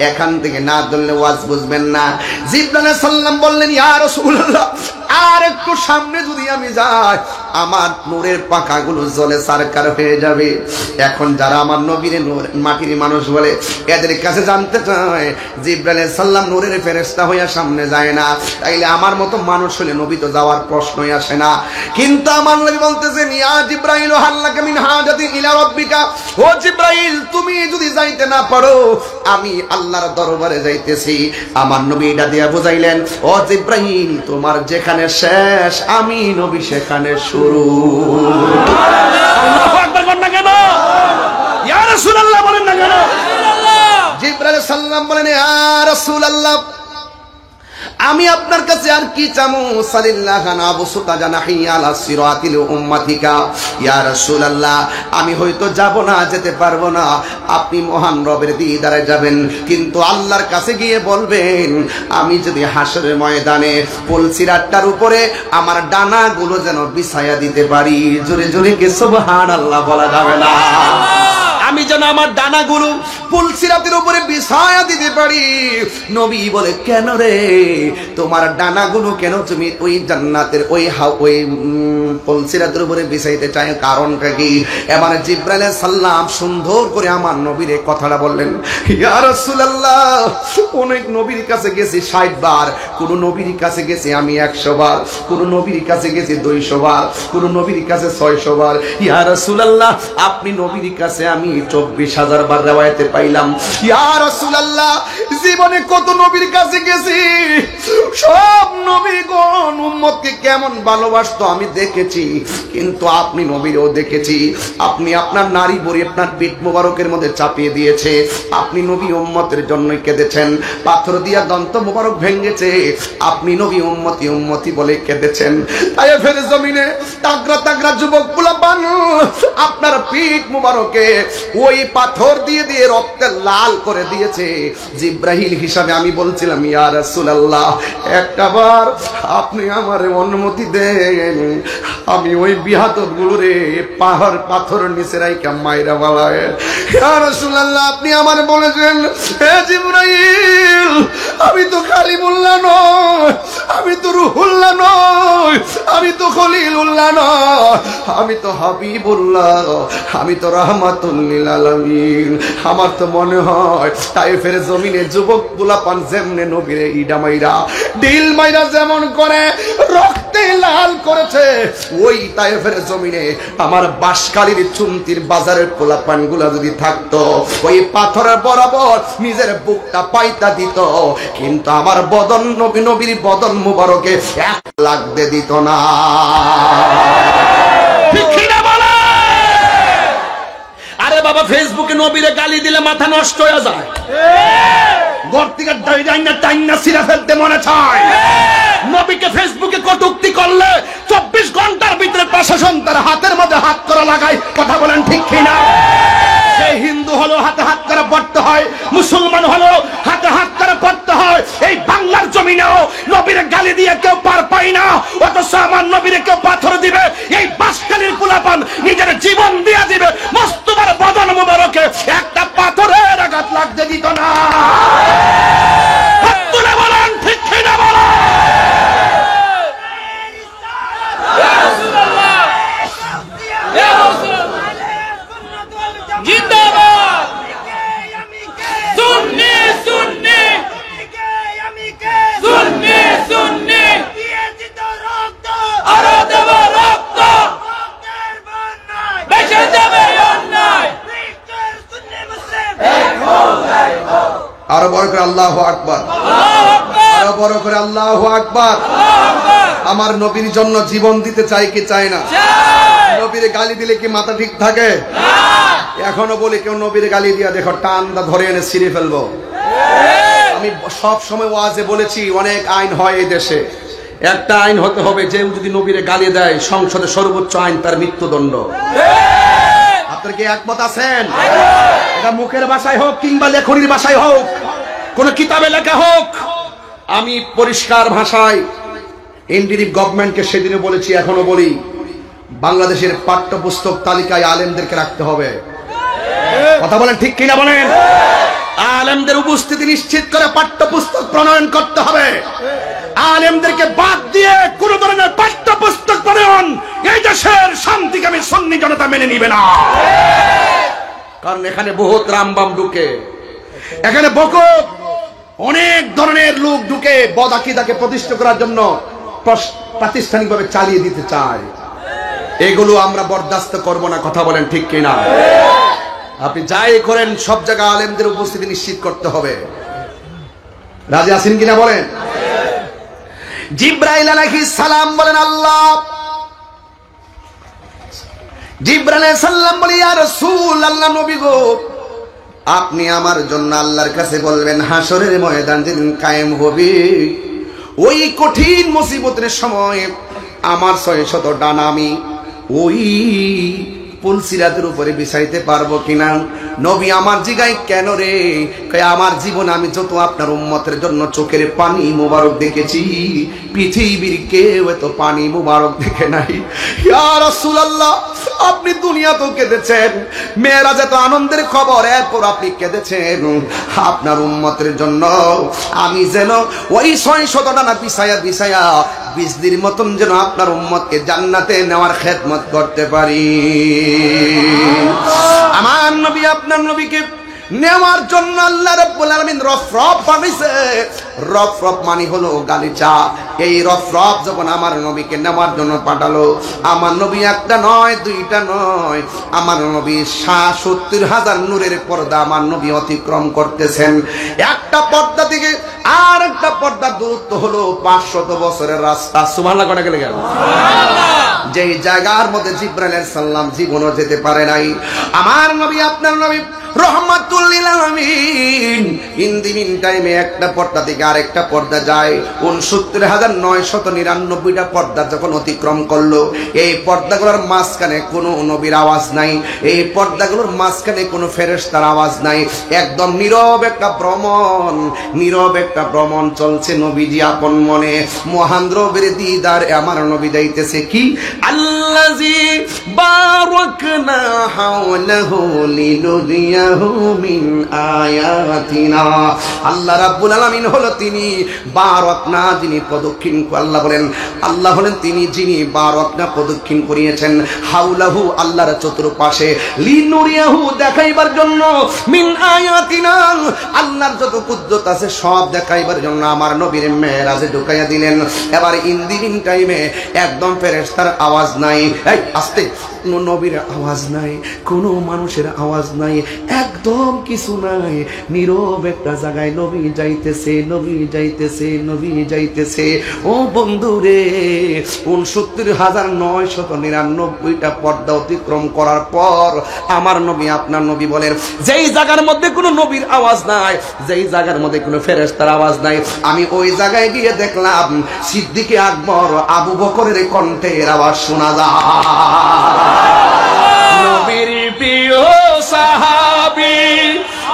[SPEAKER 1] এখান থেকে না ধরলে ওয়াজ বুঝবেন না। জিবরাইল আলাইহিস সালাম বললেন, ইয়া রাসূলুল্লাহ, আর একটু সামনে যদি আমি যাই, আমার নূরের পাখাগুলো জ্বলে সারকার হয়ে যাবে। এখন যারা আমার নবীর মাটির মানুষ বলে, এদের কাছে জানতে চায় জিবরাইল আলাইহিস সালাম নূরের ফেরেশতা হইয়া সামনে যায় না, তাইলে আমার মতো মানুষ হলে নবী তো যাওয়ার প্রশ্নই আসে না। কিন্তু আমার নবী বলতেছেন, ইয়া জিবরাইল হাল্লাকা মিন হাজাতি ইলা রাব্বিকা, ও জিবরাইল তুমি যদি যাইতে না পারো, আমি আল্লাহর দরবারে যাইতেছি। আমার নবী এটা দিয়া বুঝাইলেন, ও জিবরাইল তোমার যেখানে শেষ, আমি নবী সেখানে শুরু। আল্লাহু আকবার বলেন না কেন? ইয়া রাসূলুল্লাহ বলেন না কেন? জিবরাইল সাল্লাম বলেন, ইয়া রাসূলুল্লাহ আমি আপনার কাছে আর কি চামু? সাল্লাল্লাহু নাবসুতা জানাহি আলা সিরাতিল উম্মাতিকা। ইয়া রাসূলুল্লাহ আমি হয়তো যাব না, যেতে পারবো না, আপনি মহান রবের দিদারে যাবেন, কিন্তু আল্লাহর কাছে গিয়ে বলবেন আমি যদি হাসরের ময়দানে পুলসিরাতটার উপরে আমার ডানাগুলো যেন বিছায়া দিতে পারি। জোরে জোরে কি সুবহানাল্লাহ বলা যাবে না? আমি যেন আমার ডানাগুলো পুলসিরাতের উপরে বিছায়া দিতে পারি। নবী বলে, কেন রে, তোমার ডানাগুলো কেন তুমি ওই জান্নাতের ওই পুলসিরাতের উপরে বিছাইতে চাই, কারণটা কি? এবার জিবরাইল আলাইহিস সালাম সুন্দর করে আমার নবীর কথাটা বললেন, ইয়া রাসূলুল্লাহ অনেক নবীর কাছে গেছি 60 বার, কোন নবীর কাছে গেছি আমি 100 বার, কোন নবীর কাছে গেছি 200 বার, কোন নবীর কাছে 600 বার। ইয়া রাসূলুল্লাহ আপনি নবীর কাছে আমি 24,000 বার রিওয়ায়াতে পাইলাম। ইয়া রাসূলুল্লাহ জীবনে কত নবীর কাছে গেছি, সব নবীগণ উম্মতকে কেমন ভালোবাসতো আমি দেখেছি, কিন্তু আপনি নবীরও দেখেছি, আপনি আপনার নারী বড়ি আপনার পিঠ মোবারকের মধ্যে চাপিয়ে দিয়েছে, আপনি নবী উম্মতের জন্য কেঁদেছেন, পাথর দিয়া দন্ত মোবারক ভেঙেছে, আপনি নবী উম্মতি উম্মতি বলে কেঁদেছেন। তাই ফের জমিনে তাগরা তাগরা যুবক পোলাপান আপনার পিঠ মোবারকে ওই পাথর দিয়ে দিয়ে রক্তে লাল করে দিয়েছে। জিবরাইল হিসাবে আমি বলছিলাম, ইয়া রাসূলুল্লাহ একটাবার আপনি আমারে অনুমতি দেন, আমি ওই বিহাতত গুলোরে পাহাড় পাথর নিচে রাইকা মাইরা বালায়। ইয়া রাসূলুল্লাহ আপনি আমারে বলেছেন, হে জিবরাইল আমি তো কালিমুল্লাহ নয়, আমি তো রুহুল্লাহ নয়, আমি তো খলিলুল্লাহ নয়, আমি তো হাবিবুল্লাহ, আমি তো রাহমাতুল লিল আলামিন। আমার তো মনে হয় তায়েফের জমিনে যুবক পোলাপান যেমনে নবীরে ইডা মাইরা ডিল মাইরা যেমন করে রক্তে লাল করেছে, ওই তায়েফের জমিনে আমার বাঁশখালীর চুমতির বাজারের পোলাপান গুলা যদি থাকতো, ওই পাথরের বরাবর নিজের বুকটা পাইতা দিত, কিন্তু আমার বদন নবীর বদন মুবারকে এক লাগতে দিত না। ঠিক কিনা বলে? আরে বাবা, ফেসবুকে নবীরে গালি দিলে মাথা নষ্ট হয়ে যায়, ঘর থেকে টাইনা সিরা ফেলতে মনে চায়। নবীকে ফেসবুকে কটূক্তি করলে 24 ঘন্টার ভিতরে প্রশাসন তার হাতের মধ্যে হাত করা লাগায়। কথা বলেন ঠিক কিনা? সে হিন্দু হলো হাতে হাত করে পড়তে হয়, মুসলমান হলো হাতে হাত করে পড়তে হয়। এই বাংলার জমিনেও নবীরে গালি দিয়ে কেউ পার পায় না, অথচ আমার নবীরে কেউ পাথর দিবে, এই বাঁশখালীর পোলাপান নিজের জীবন দিয়ে দিবে, মস্তবার বদন মুবারকে একটা পাথরের আঘাত লাগতে দিত না। হাত তুলে বলেন ঠিক কিনা বলেন?
[SPEAKER 2] জিন্দাবাদ সুন্নি সুন্নি সুন্নি সুন্নি আরো দেব রক্ত, বেঁচে যাবে অন্যায়।
[SPEAKER 1] আরো বড় করে আল্লাহু আকবার, আরো বড় করে আল্লাহু আকবার। আমার নবীর জন্য জীবন দিতে চাই কি চাই না? নবীরে গালি দিলে কি মাথা ঠিক থাকে? এখনো বলি, কেউ নবীরে গালি দিয়া দেখো টানটা ধরে এনে ছিঁড়ে ফেলবো। আমি সব সময় ওয়াজে বলেছি, অনেক আইন হয় এই দেশে, একটা আইন হতে হবে, যে যদি নবীরে গালি দেয় সংসদে সর্বোচ্চ আইন তার মৃত্যুদণ্ড। আপনার কি একমত আছেন? এটা মুখের ভাষায় হোক কিংবা লেখনির ভাষায় হোক, কোন কিতাবে লেখা হোক, আমি পরিষ্কার ভাষায় ইন্ডিরিপ গভর্নমেন্টকে সেদিনে বলেছি, এখনো বলি, বাংলাদেশের পাঠ্যপুস্তক তালিকায় আলেমদেরকে রাখতে হবে। কথা বলেন ঠিক কিনা বলেন? আলেমদের উপস্থিতি নিশ্চিত করে পাঠ্যপুস্তক প্রণয়ন করতে হবে। আলেমদেরকে বাদ দিয়ে কোন ধরনের পাঠ্যপুস্তক প্রণয়ন এই দেশের শান্তিকামী সুন্নি জনতা মেনে নিবে না। কারণ এখানে বহুত রামবাম ঢুকে, এখানে বহুত অনেক ধরনের লোক ঢুকে বদাকিদাকে প্রতিষ্ঠা করার জন্য প্রাতিষ্ঠানিকভাবে চালিয়ে দিতে চায়। এগুলো আমরা বরদাস্ত করব না। কথা বলেন ঠিক কিনা? আপনি যাই করেন সব জায়গায় আলেমদের উপস্থিতি নিশ্চিত করতে হবে। রাজি আছেন কিনা বলেন? জিব্রাইল আলাইহিস সালাম বলেন, আল্লাহ, জিব্রাইল আলাইহিস সালাম বলে, ইয়া রাসূল, আল্লাহ নবী গো, আপনি আমার জন্য আল্লাহর কাছে বলবেন, হাসরের ময়দান যেদিন কায়েম হবে, ওই কঠিন মুসিবতের সময় আমার 600 ডানা আমি ওই পুলসিরাতের উপরে বিছাইতে পারবো কিনা? নবী আমার জিগাই, কেন রে? আমার জীবন আমি যত আপনার উম্মতের জন্য চোখের পানি মুবারক দেখেছি, পৃথিবীর কেউ এত পানি মুবারক দেখে নাই। ইয়া রাসূলুল্লাহ, আপনি দুনিয়া তো কেঁদেছেন, মেয়েরাজ এত আনন্দের খবর, এরপর আপনি কেঁদেছেন। আপনার উম্মতের জন্য আমি যেন ওই 600 ডানা বিছায়া বিছায়া বিজলির মতন যেন আপনার উম্মতকে জান্নাতে নেওয়ার খেদমত করতে পারি। আমার নবী আপনার নবীকে নেওয়ার জন্য আল্লাহ রাব্বুল আলামিন রফরফ বানাইছে। রফরফ মানে হলো গালিচা। এই রফরফ যখন আমার নবীকে নেওয়ার জন্য পাঠালো, আমার নবী একটা নয় দুইটা নয়, আমার নবী 70,000 নূরের পর্দা আমার নবী অতিক্রম করতেছেন। একটা পর্দা থেকে আর একটা পর্দা দূরত্ব হলো 500 বছরের রাস্তা। সুবহানাল্লাহ কটা গেলে গেল? যেই জায়গার মধ্যে জিবরাইল আলাইহিস সালাম জীবনও যেতে পারে নাই, আমার নবী আপনার নবী রহমাতুল লিল আলামিন ইন দি মিন টাইমে একটা পর্দা থেকে আরেকটা পর্দা যায়। 69,999টা পর্দা যখন অতিক্রম করলো, এই পর্দাগুলোর মাঝখানে কোনো নবীর আওয়াজ নাই, এই পর্দাগুলোর মাঝখানে কোনো ফেরেশতার আওয়াজ নাই। একদম নীরব একটা ভ্রমণ, নীরব একটা ভ্রমণ চলছে। নবীজি আপন মনে মহান রবের দিদার আমার নবী যাইতেছে। কি আল্লাযী বারাকনা হাওলাহু লিনুরিয়াহু মিন আয়াতিনা। আল্লাহ রাব্বুল আলামিন হলো তিনি বারাকনা, যিনি প্রদক্ষিণ, আল্লাহ বলেন আল্লাহ হলেন তিনি যিনি বারাকনা প্রদক্ষিণ করিয়েছেন হাউলাহু, আল্লাহর চতুর্পাশে, লিনুরিয়াহু, দেখাইবার জন্য, মিন আয়াতিনা, আল্লাহর যত কুদরত আছে সব দেখাইবার জন্য আমার নবীর মেরাজে ঢুকাইয়া দিলেন। এবার ইন টাইমে একদম ফেরেশতার আওয়াজ নাই, এই আস্তে, কোনো নবীর আওয়াজ নাই, কোনো মানুষের আওয়াজ নাই, একদম কিছু নাই, নীরব একটা জায়গায় নবী যাইতেছে, নবী যাইতেছে, নবী যাইতেছে। ও বন্ধু রে, ৬৯,৯৯৯টা পর্দা অতিক্রম করার পর আমার নবী, আপনার নবী বলেন, যেই জায়গার মধ্যে কোনো নবীর আওয়াজ নাই, যেই জায়গার মধ্যে কোনো ফেরেশতার আওয়াজ নাই, আমি ওই জায়গায় গিয়ে দেখলাম সিদ্দিকে আকবর আবু বকরের কণ্ঠের আওয়াজ শোনা যায়। নবীর প্রিয় সাহাবী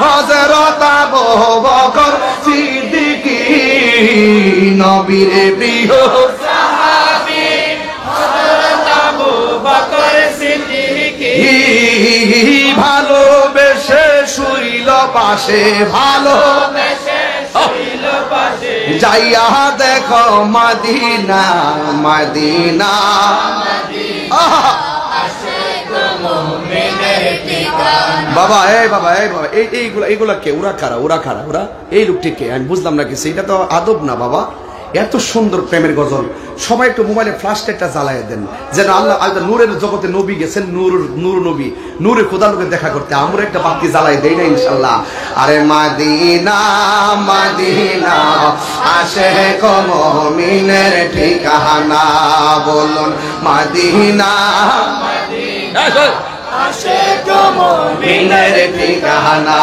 [SPEAKER 1] হযরত আবু বকর সিদ্দিকী, নবীর প্রিয় সাহাবী হযরত আবু বকর সিদ্দিকী, ভালোবেসে শুইল পাশে, ভালোবেসে শুইল পাশে, যাইয়া দেখো মদিনা, মদিনা, বাবা এই বাবা এই বাবা এইগুলা কে? ওরা কারা? ওরা এই লোকটি কে? আমি বুঝলাম না কিছু, এটা তো আদব না বাবা। এত সুন্দর প্রেমের গজল, সবাই একটু মোবাইলে ফ্ল্যাশ লাইটটা জ্বালায় দেন, যেন আল্লাহ নূরের জগতে নবী গেছেন, নূর নবী, নূরে খোদা লোকে দেখা করতে, আমরা একটা বাতি জ্বালাই দেই না ইনশাল্লাহ। আরে মাদিনা মাদিনা আশিক মুমিনের ঠিকানা, বলুন মাদিনা আশিক মুমিনের ঠিকানা,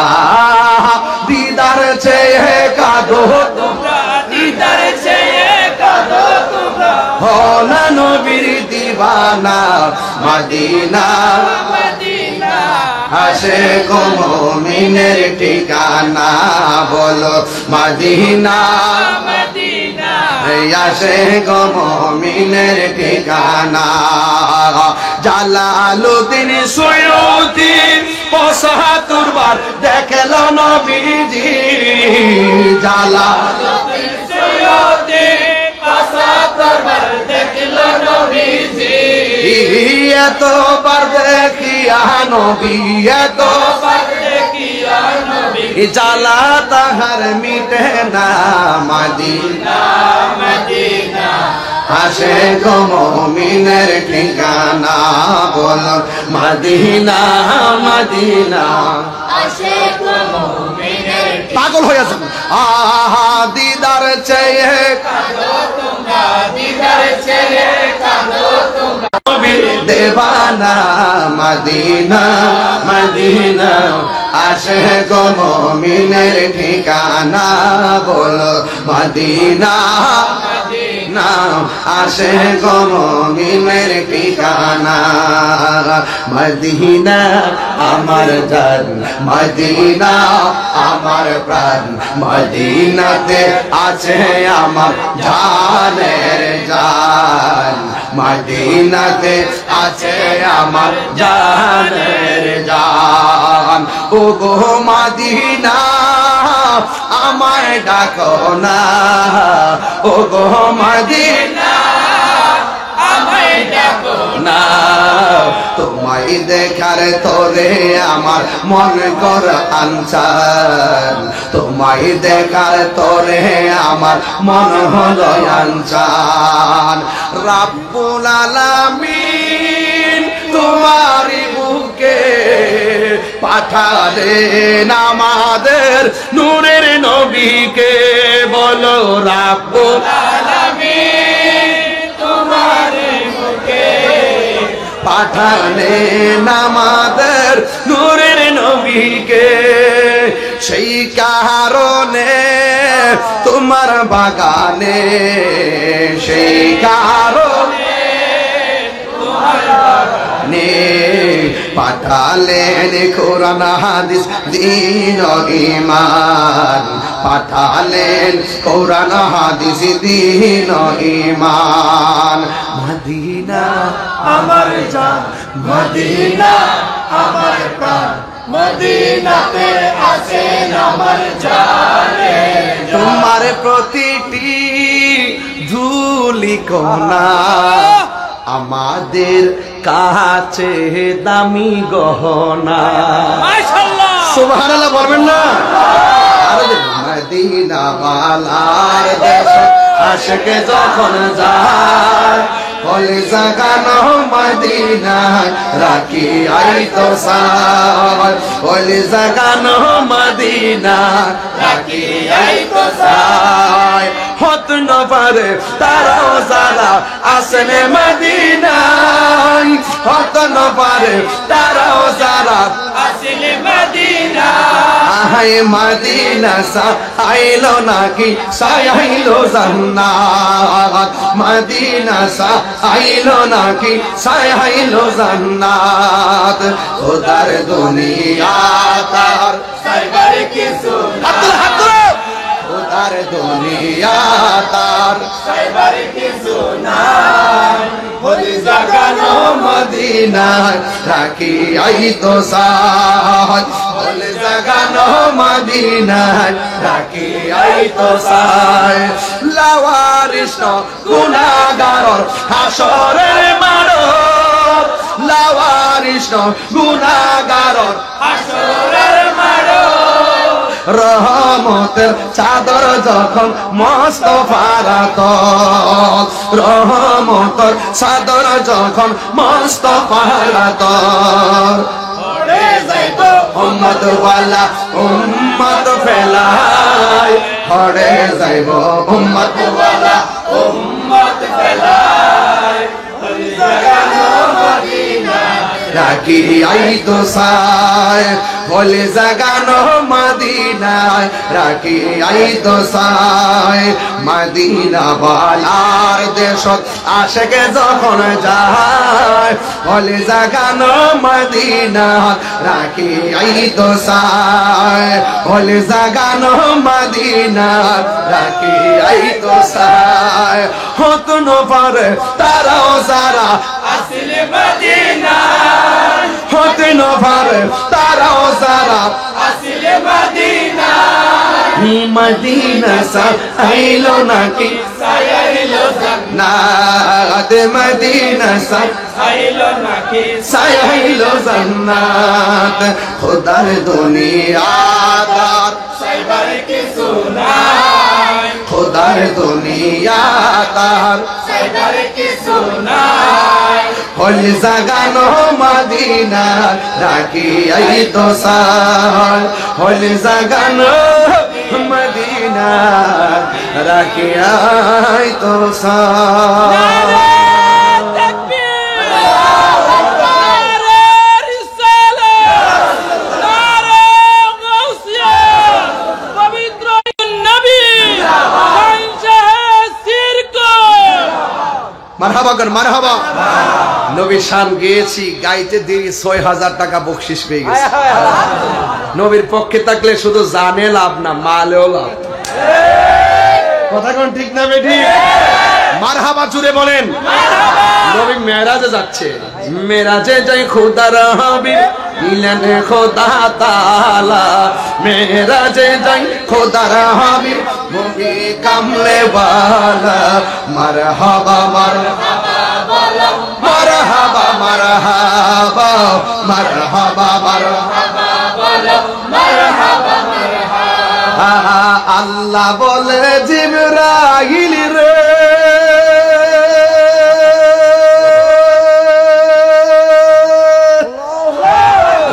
[SPEAKER 1] দিদার চেয়ে কাঁদো তোমরা, দিদার চেয়ে কাঁদো তোমরা, হলা নবীর দিওয়ানা, মদিনা মদিনা আশিক মুমিনের ঠিকানা, বলো মদিনা মদিনা আশিক মুমিনের ঠিকানা। জালালউদ্দিন সুয়ুতি ৭৫ বার দেখল নবীজি, জালালউদ্দিন সুয়ুতি ৭৫ বার দেখল নবীজি, এতবার দেখিয়া নবী, এতবার দেখিয়া নবী, জ্বালা তাহার মিটে না, মদিনা মদিনা আশিক মুমিনের ঠিকানা, বলো মদিনা মদিনা আশিক মুমিনের, পাগল হয়ে যাবে। আহা দিদার চেয়ে কাঁদো তোমরা, দিদার চেয়ে কাঁদো তোমরা, নবীর দেওয়ানা, মদিনা মদিনা আশিক মুমিনের ঠিকানা, বলো মদিনা মদিনা আশিক মুমিনের ঠিকানা, মদিনা আমার জান, মদিনা আমার প্রাণ, মদিনাতে আছে আমার জানের জান, মদিনাতে আছে আমার জানের জান। ও গো মদিনা আমায় ডাকো না, ও গো মদিনা আমায় ডাকো না, তোমায় দেখার তোরে আমার মন কর আনচান, তোমায় দেখার তোরে আমার মন হলো আনচান। রাব্বুল আলামিন তোমারই বুকে পাঠালেন আমাদের নূরের নবীকে, বলো রাব্বুল আলামিন তোমারই বুকে পাঠালেন আমাদের নূরের নবীকে, সেই কারণে তোমার বাগানে, সেই কারণে তোমার বাগানে পাঠালেন কোরআন হাদিস দ্বীন ও ঈমান, পাঠালেন কোরআন হাদিস দ্বীন ও ঈমান। মদিনা আমার জান, মদিনা আমার প্রাণ, মদিনাতে আছেন আমার জান, লিখনা আমাদের কাছে দামি গহনা।
[SPEAKER 2] মাশাআল্লাহ
[SPEAKER 1] সুবহানাল্লাহ বলবেন না? আরে মদিনা ওয়ালার দেশ আশিকে যখন যায় কলিজা গানো মদিনায় রাখি আইতো সায়, কলিজা গানো মদিনায় রাখি আইতো সায়। হত ন পারে তারাও যারা আসেন মদিনায়, হত ন পারে তারাও যারা
[SPEAKER 2] আসিল মদিনায়।
[SPEAKER 1] আহাই মদিনা সা আইলো নাকি সায়াইলো জান্নাত, মদিনা সা আইলো নাকি সায়াইলো জান্নাত। খোদার দুনিয়া তার
[SPEAKER 2] সাইবার কিছু
[SPEAKER 1] খোদার দুনিয়া তার
[SPEAKER 2] সাইবার কিছু নাই। হলি জাগানো
[SPEAKER 1] মদিনায় রাখি আইতো সায়, হলে জাগানো মদিনায় রাখি আইতো সায়। লাওয়ারিস গুনাহগারর হাসরের মাঠে, লাওয়ারিস গুনাহগারর
[SPEAKER 2] হাসরের মাঠে।
[SPEAKER 1] রহমতের চাদর যখন মুস্তাফার তল, রহমতের চাদর যখন মুস্তাফার তল।
[SPEAKER 2] ওরে যাইব
[SPEAKER 1] উম্মত ওয়ালা উম্মত ফেলাই, হরে যাইব উম্মত ওয়ালা
[SPEAKER 2] উম্মত ফেলায়। হলি জাগানো মদিনায়
[SPEAKER 1] রাখি আইতো সায়, হলে জাগানো মদিনায় রাখি আইতো সায়। মদিনা বালার দেশত আশেকে যখন যায়, হলে জাগানো মদিনা রাখি আইতো সায়, হলে জাগানো মদিনা রাখি আইতো সায়। হত ন পারে তারাও যারা
[SPEAKER 2] আসিল মদিনায়।
[SPEAKER 1] হতে ন পারে তারাও যারা
[SPEAKER 2] আসিল মদিনায়।
[SPEAKER 1] মদিনা সা আইলো নাকি
[SPEAKER 2] সায়াইলো
[SPEAKER 1] জান্নাত, মদিনা সা
[SPEAKER 2] সাইলো নাকি
[SPEAKER 1] সায়াইলো জান্নাত। খোদার দুনিয়া তার
[SPEAKER 2] সাইবার কিছু নাই।
[SPEAKER 1] খোদার দুনিয়া তার
[SPEAKER 2] সাইবার কিছু নাই।
[SPEAKER 1] হলি জাগানো মদিনা রাখি আইতো সায়, হলি জাগানো মদিনা রাখি আইতো সায়। মারহাবা কর মারহাবা। নবীর শান গেয়েছি, গাইতে দেরি ৬০০০ টাকা বকশিশ পেয়ে গেছি। নবীর পক্ষে থাকলে শুধু জানে লাভ না, মালেও লাভ। কথা কোন ঠিক না বেঠি? মারহাবা জুড়ে বলেন। নবী মেরাজে যাচ্ছে, মেরাজে যাই খোদার হাবিব মিলনে খোদা তাআলা, মেরাজে যাই খোদার হাবিব মুহি কামলে ওয়ালা। মারহাবা মারহাবা মারহাবা মারহাবা মারহাবা মারহাবা মারহাবা। আল্লাহ বলে জিবরাইল রে,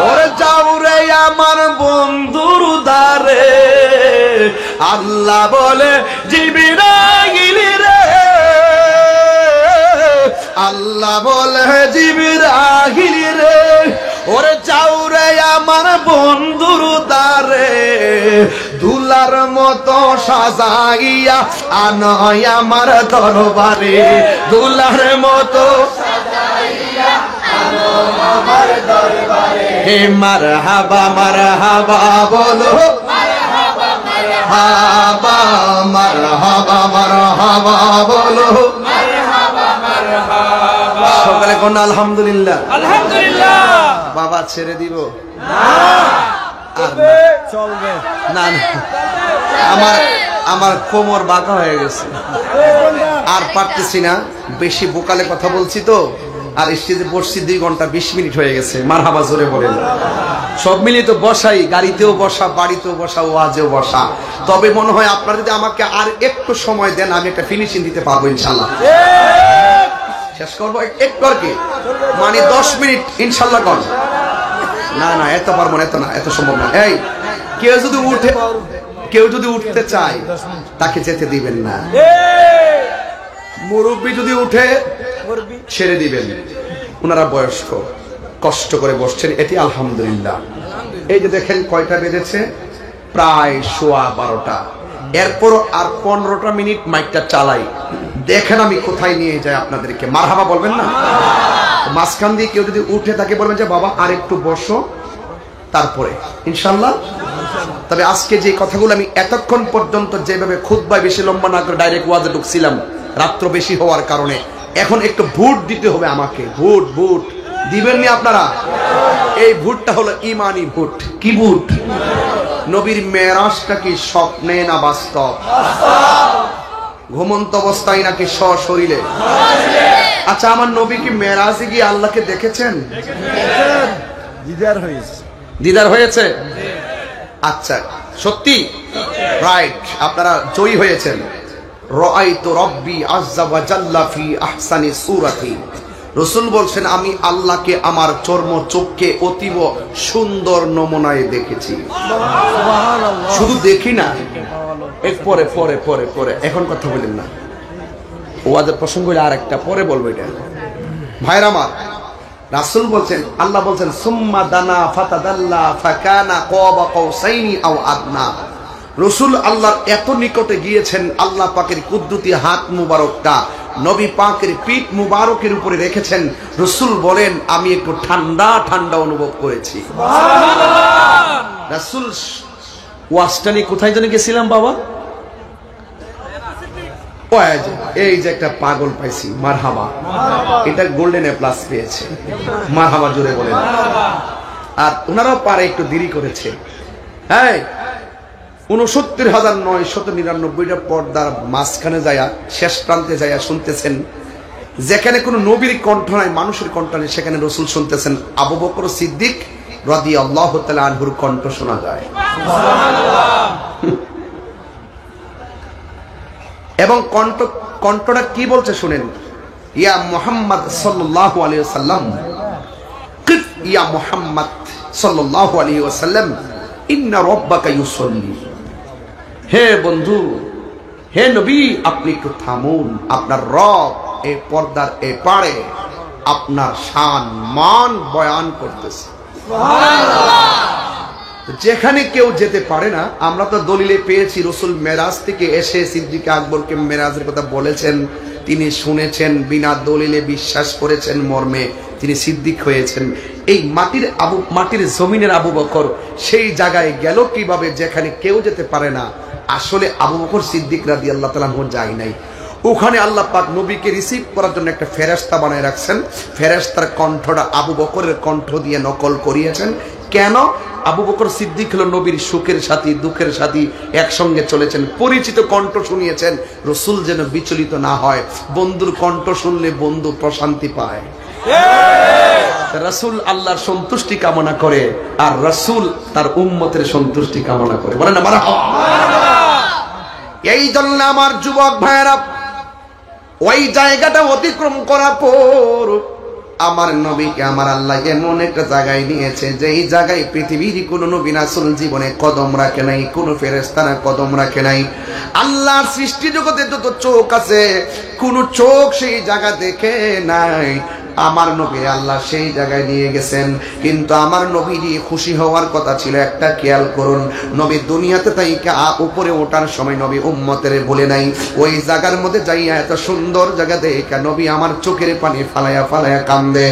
[SPEAKER 1] ওরে যাও রে আমার বন্ধুর ধারে। আল্লাহ বলে জিবরাইল রে, আল্লাহ বলে জিবরাইল রে, ওরে যাও রে আমার বন্ধুর দ্বারে। দুলার মতো সাজাইয়া আনয় আমার দরবারে, দুলার মতো সাজাইয়া আনো আমার দরবারে। হে মারহাবা মারহাবা বলো, মারহাবা মারহাবা মারহাবা মারহাবা বলো, মারহাবা মারহাবা। সকালে কোন আলহামদুলিল্লাহ।
[SPEAKER 2] আলহামদুলিল্লাহ।
[SPEAKER 1] বাবা ছেড়ে দিব
[SPEAKER 2] চলবে
[SPEAKER 1] না না, আমার আমার কোমর বাঁকা হয়ে গেছে, আর পারতেছি না, বেশি বোকালে কথা বলছি তো, আর স্টেজে বসছি 2 ঘন্টা 20 মিনিট হয়ে গেছে। মারহাবা জোরে বলেন। সব মিলিয়ে তো বসাই, গাড়িতেও বসা, বাড়িতেও বসা, ওয়াজেও বসা। তবে মনে হয় আপনারা যদি আমাকে আর একটু সময় দেন, আমি একটা ফিনিশিং দিতে পারবো ইনশাল্লাহ। শেষ করবো একটু আর কি, মানে 10 মিনিট ইনশাল্লাহ কর। না না, এত পারবো না, এত না, এত সম্ভব না। এই কেউ যদি উঠতে চায় তাকে যেতে দিবেন না। মুরব্বী যদি উঠে ছেড়ে দিবেন, ওনারা বয়স্ক, কষ্ট করে বসছেন, এটি আলহামদুলিল্লাহ। এই যে দেখেন কয়টা বেজেছে, প্রায় 12:15। এরপরও আর 15টা মিনিট মাইকটা চালাই, দেখেন আমি কোথায় নিয়ে যাই আপনাদেরকে। মারহাবা বলবেন না? মাঝখান দিয়ে কেউ যদি উঠে তাকে বলবেন যে বাবা আর একটু বসো, তারপরে ইনশাল্লাহ। তবে আজকে যে কথাগুলো আমি এতক্ষণ পর্যন্ত যেভাবে খুতবায় বেশি লম্বা না করে ডাইরেক্ট ওয়াজে ঢুকছিলাম, রাত্র বেশি হওয়ার কারণে, এখন একটু ভোট দিতে হবে আমাকে। ভোট দিবেন নি আপনারা? এই ভোটটা হলো ইমানি ভোট। কি ভোট? নবীর মেরাজটা কি স্বপ্নে না বাস্তব? ঘুমন্ত অবস্থায় নাকি সশরীরে? আচ্ছা, আমার নবী কি মেরাজে গিয়ে আল্লাহকে দেখেছেন? দিদার হয়েছে? আচ্ছা, সত্যি? রাইট, আপনারা জয়ী হয়েছেন। রাআইতু রাব্বি আযজা ওয়া জাল্লা ফি আহসানি সূরাতি। রাসূল বলছেন, আমি আল্লাহকে আমার চর্ম চোখে অতীব সুন্দর নমুনায় দেখেছি। শুধু দেখি না, পরে পরে পরে পরে এখন কথা বলেন না, ওয়াজের প্রসঙ্গ হইলে আরেকটা পরে বলবো। এটা ভাইরা আমার, রাসূল বলছেন, আল্লাহ বলছেন, সুম্মা দানা ফাতাদাল্লা ফাকানা কাবা কাউসাইনি আও আদনা। রাসূল আল্লাহর এত নিকটে গিয়েছেন, আল্লাহ পাকের কুদরতি হাত মুবারকটা নবী পাকের পিঠ মুবারকের উপরে রেখেছেন। রাসূল বলেন, আমি একটু ঠান্ডা ঠান্ডা অনুভব করেছি। সুবহানাল্লাহ। রাসূল ওয়াজটানি কোথায় জানি গেছিলাম বাবা? এই যে একটা পাগল পাইছি, মারহাবা, এটা গোল্ডেন এ প্লাস পেয়েছে। মারহাবা জোরে বলেন। আর ওনারাও পারে, একটু দেরি করেছে। হ্যাঁ, ৬৯,৯৯৯টা পর্দার মাঝখানে যায়া, শেষ প্রান্তে যায়া শুনতেছেন, যেখানে কোনো নবীর কণ্ঠ নাই, মানুষের কণ্ঠ নেই, সেখানে রাসূল শুনতেছেন আবু বকর সিদ্দিক রাদিয়াল্লাহু তাআলা আনহুর কণ্ঠ শোনা যায়। এবং কণ্ঠটা কি বলছে শুনেন, ইয়া মুহাম্মদ সাল্লাল্লাহু আলাইহি ওয়াসাল্লাম, কিফ ইয়া মুহাম্মদ সাল্লাল্লাহু আলাইহি ওয়াসাল্লাম, ইন্না রাব্বাকা ইউসাল্লি। হে বন্ধু, হে নবী, আপনি একটু থামুন, আপনার রব এই পর্দার এপারে আপনার শান মান বয়ান করতেছে। যেখানে কেউ যেতে পারে না, আমরা তো দলিলে পেয়েছি রাসূল মেরাজ থেকে এসে সিদ্দিক আকবরকে মেরাজের কথা বলেছেন, তিনি শুনেছেন, বিনা দলিলে বিশ্বাস করেছেন, মর্মে তিনি সিদ্দিক হয়েছেন। এই মাটির জমিনের আবু বকর সেই জায়গায় গেল কিভাবে, যেখানে কেউ যেতে পারে না? আসলে আবু বকর সিদ্দিক রাদিয়াল্লাহু তাআলা যায় নাই, ওখানে আল্লাহ পাক নবীকে রিসিভ করার জন্য একটা ফেরেশতা বানায় রাখছেন। ফেরেশতার কণ্ঠটা আবু বকরের কণ্ঠ দিয়ে নকল করিয়েছেন। কেন? আবু বকর সিদ্দিক হলো নবীর সুখের সাথী, দুঃখের সাথী, একসঙ্গে চলেছেন, পরিচিত কণ্ঠ শুনিয়েছেন। রাসূল যেন বিচলিত না হয়। বন্ধুর কণ্ঠ শুনলে বন্ধু প্রশান্তি পায়। রাসূল আল্লাহর সন্তুষ্টি কামনা করে, আর রাসূল তার উম্মতের সন্তুষ্টি কামনা করে। বলেন না মারহাবা। এই জন্য আমার যুবক ভাইয়েরা, ওই জায়গাটা অতিক্রম করার পর আমার নবীকে আমার আল্লাহ এমন একটা জায়গায় নিয়েছে, যে এই জায়গায় পৃথিবীর কোন নবী রাসূল জীবনে কদম রাখে নাই, কোন ফেরেশতারা কদম রাখে নাই। আল্লাহর সৃষ্টি জগতে যত চোখ আছে, কোন চোখ সেই জায়গা দেখে নাই। আমার নবী আল্লাহ সেই জায়গায় নিয়ে গেছেন। কিন্তু আমার নবীর খুশি হওয়ার কথা ছিল, একটা খেয়াল করুন, নবী দুনিয়াতে তাই উপরে ওঠার সময় নবী উম্মতের বলে নাই, ওই জায়গার মধ্যে যাইয়া এত সুন্দর জায়গা দেখে নবী আমার চোখের পানি ফালাইয়া ফালাইয়া কান্দে।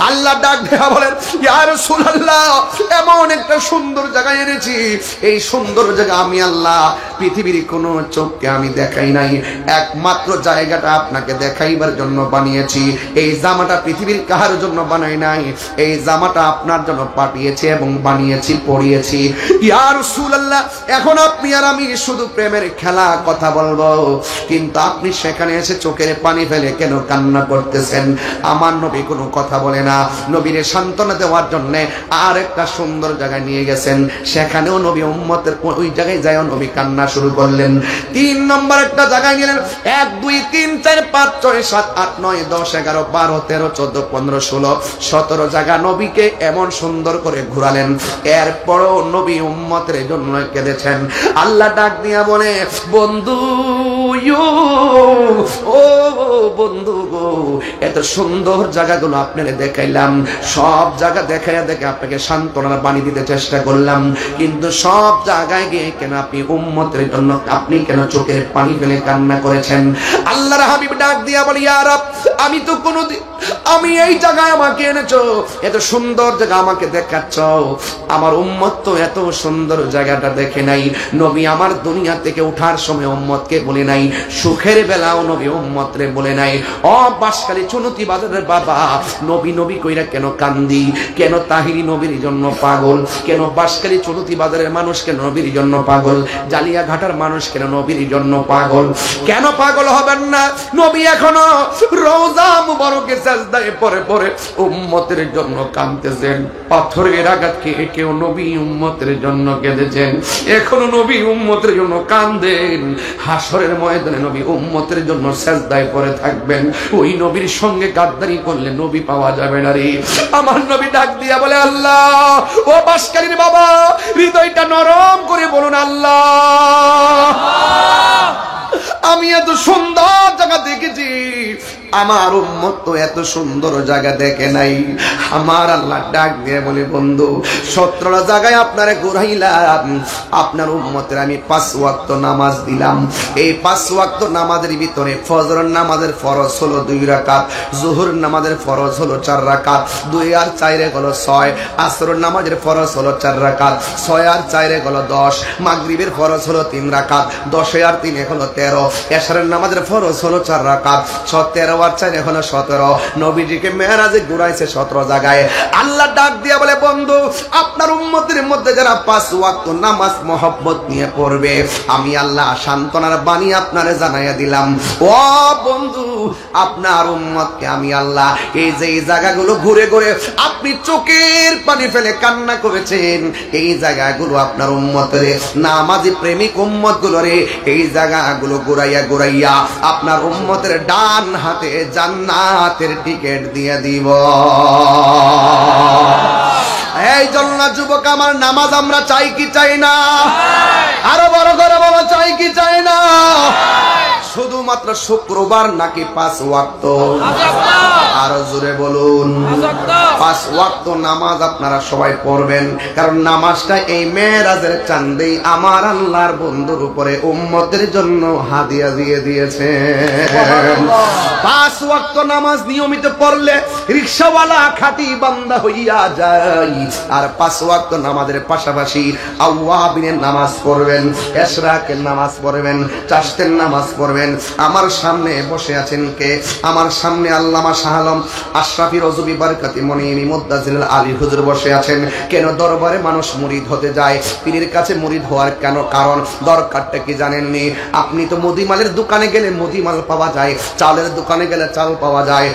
[SPEAKER 1] আল্লাহ ডাক দেয়া বলেন, ইয়া রাসূলুল্লাহ, এমন একটা সুন্দর জায়গায় এনেছি, এই সুন্দর জায়গা আমি আল্লাহ পৃথিবীর কোনো চোখকে আমি দেখাই নাই, একমাত্র জায়গাটা আপনাকে দেখাইবার জন্য বানিয়েছি। এই জামাটা পৃথিবীর কাহার জন্য বানাই নাই, এই জামাটা আপনার জন্য পাঠিয়েছি এবং বানিয়েছি, পরিয়েছি। ইয়া রাসূলুল্লাহ, এখন আপনি আর আমি শুধু প্রেমের খেলা কথা বলবো, কিন্তু আপনি সেখানে এসে চোখের পানি ফেলে কেন কান্না করতেছেন? আমার নবী কোনো কথা বলে না, নবীরে সান্ত্বনা দেওয়ার জন্য আর একটা সুন্দর জায়গায় নিয়ে গেছেন, সেখানেও নবী উম্মতের ওই জায়গায় যায় নবী কান্না শুরু করলেন। 3 নম্বর একটা জায়গায় গেলেন, 1 2 3 4 5 6 7 8 9 10 11 12 13 14 15 16 17 জায়গা নবীকে এমন সুন্দর করে ঘুরালেন। এরপরও নবী উম্মতের জন্য কেঁদেছেন। আল্লাহ ডাক দিয়া বলে, বন্ধু ও বন্ধু গো, এত সুন্দর জায়গাগুলো আপনারে দেখাইলাম, সব জায়গা দেখাইয়া দেখে আপনাকে সান্ত্বনার বাণী দিতে চেষ্টা করলাম, কিন্তু সব জায়গায় গিয়ে কেন আপনি উম্মতের জন্য আপনি কেন চোখের পানি ফেলে কান্না করেছেন? আল্লাহর হাবিব ডাক দিয়া বলি, ইয়া রাব, আমি তো কোনোদিন, আমি এই জায়গায় আমাকে এনেছো, এত সুন্দর জায়গা আমাকে দেখাচ্ছ, আমার উম্মত তো এত সুন্দর জায়গাটা দেখে নাই। নবী আমার দুনিয়া থেকে ওঠার সময় উম্মতকে বলে নাই, সুখের বেলাও নবী উম্মতরে বলে নাই। ও বাসখালী চুনতি বাজারের বাবা, নবী নবী কইরা কেন কান্দি? কেন তাহিরি নবীর জন্য পাগল? কেন বাসখালী চুনতি বাজারের মানুষ কেন নবীর জন্য পাগল? জালিয়াঘাটার মানুষ কেন নবীর জন্য পাগল? কেন পাগল হবেন না? নবী এখনো রওজা মুবারকে সাজদায় পড়ে পড়ে উম্মতের জন্য কাঁদতেছেন। পাথরের আঘাত খেয়ে কেউ নবী উম্মতের জন্য কেঁদেছেন, এখনো নবী উম্মতের জন্য কাঁদেন। হাসরের ময়দানে নবী উম্মতের জন্য সাজদায় পড়ে থাকবেন। ওই নবীর সঙ্গে গাদ্দারি করলে নবী পাওয়া যাবে না রে। আমার নবী ডাক দিয়া বলে, আল্লাহ, ও বাসকারীর বাবা, হৃদয়টা নরম করে বলুন, আল্লাহ, আমি এত সুন্দর জায়গা দেখেছি, আমার উম্মত তো এত সুন্দর জায়গা দেখে নাই। আমার আল্লাহ ডাক দিয়ে বলে, বন্ধু, 17 জায়গায় আপনারে ঘুরাইলাম, আপনার উম্মতের আমি 5 ওয়াক্ত নামাজ দিলাম। এই 5 ওয়াক্ত নামাজের ভিতরে ফজরের নামাজের ফরজ হলো 2 রাকাত, জোহর নামাজের ফরজ হলো 4 রাকাত, 2 আর 4 হলো 6, আসরের নামাজের ফরজ হলো 4 রাকাত, 6 আর 4 হলো 10, মাগরিবের ফরজ হলো 3 রাকাত, 10 আর 3 হলো 13, এশারের নামাজের ফরজ হলো 4 রাকাত, 13 আর 4 হলো 17। নবীজিকে মেরাজে ঘুরাইছে 17 জায়গায়। আল্লাহ ডাক দিয়া বলে, বন্ধু, আপনার উম্মতের মধ্যে যারা 5 ওয়াক্ত নামাজ মহব্বত নিয়ে পড়বে, আমি আল্লাহ সান্ত্বনার বাণী আপনারে জানাইয়া দিলাম। ও বন্ধু, আপনার উম্মতকে আমি আল্লাহ এই যে এই জায়গাগুলো ঘুরে ঘুরে আপনি চোখের পানি ফেলে কান্না করেছেন, এই জায়গাগুলো আপনার উম্মতের নামাজি প্রেমিক উম্মত গুলোরে এই জায়গাগুলো ঘুরাইয়া ঘুরাইয়া আপনার উম্মতের ডান হাতে জান্নাতের টিকিট দিয়ে দিব। এই জন্য যুবক আমার, নামাজ আমরা চাই কি চাই না? আরো বড় করে বলো, চাই কি চাই না? শুধুমাত্র শুক্রবার নাকি 5 ওয়াক্ত? আরো জোরে বলুন। 5 ওয়াক্ত নামাজ আপনারা সবাই পড়বেন, কারণ নামাজটা এই মেরাজের চাঁদেই আমার আল্লাহর বন্ধুর উপরে উম্মতের জন্য হাদিয়া দিয়ে দিয়েছে। 5 ওয়াক্ত নামাজ নিয়মিত পড়লে রিকশাওয়ালা খাঁটি বান্দা হইয়া যায়। আর 5 ওয়াক্ত নামাজের পাশাপাশি আওয়াবিনের নামাজ পড়বেন, ইশরাকের নামাজ পড়বেন, চাশতের নামাজ পড়বেন। আমার সামনে বসে আছেন কে? আমার সামনে আল্লামা শাহ আলম আশরাফি রজবি বারকাতি মনিমি মুদ্দাজিল আলী হুজুর বসে আছেন। কেন দরবারে মানুষ মুরিদ হতে যায়? পীরের কাছে মুরিদ হওয়ার কেন কারণ, দরকারটা কি জানেননি? আপনি তো মুদিমালের দোকানে গেলে মুদিমাল পাওয়া যায়, চালের দোকানে গেলে চাল পাওয়া যায়,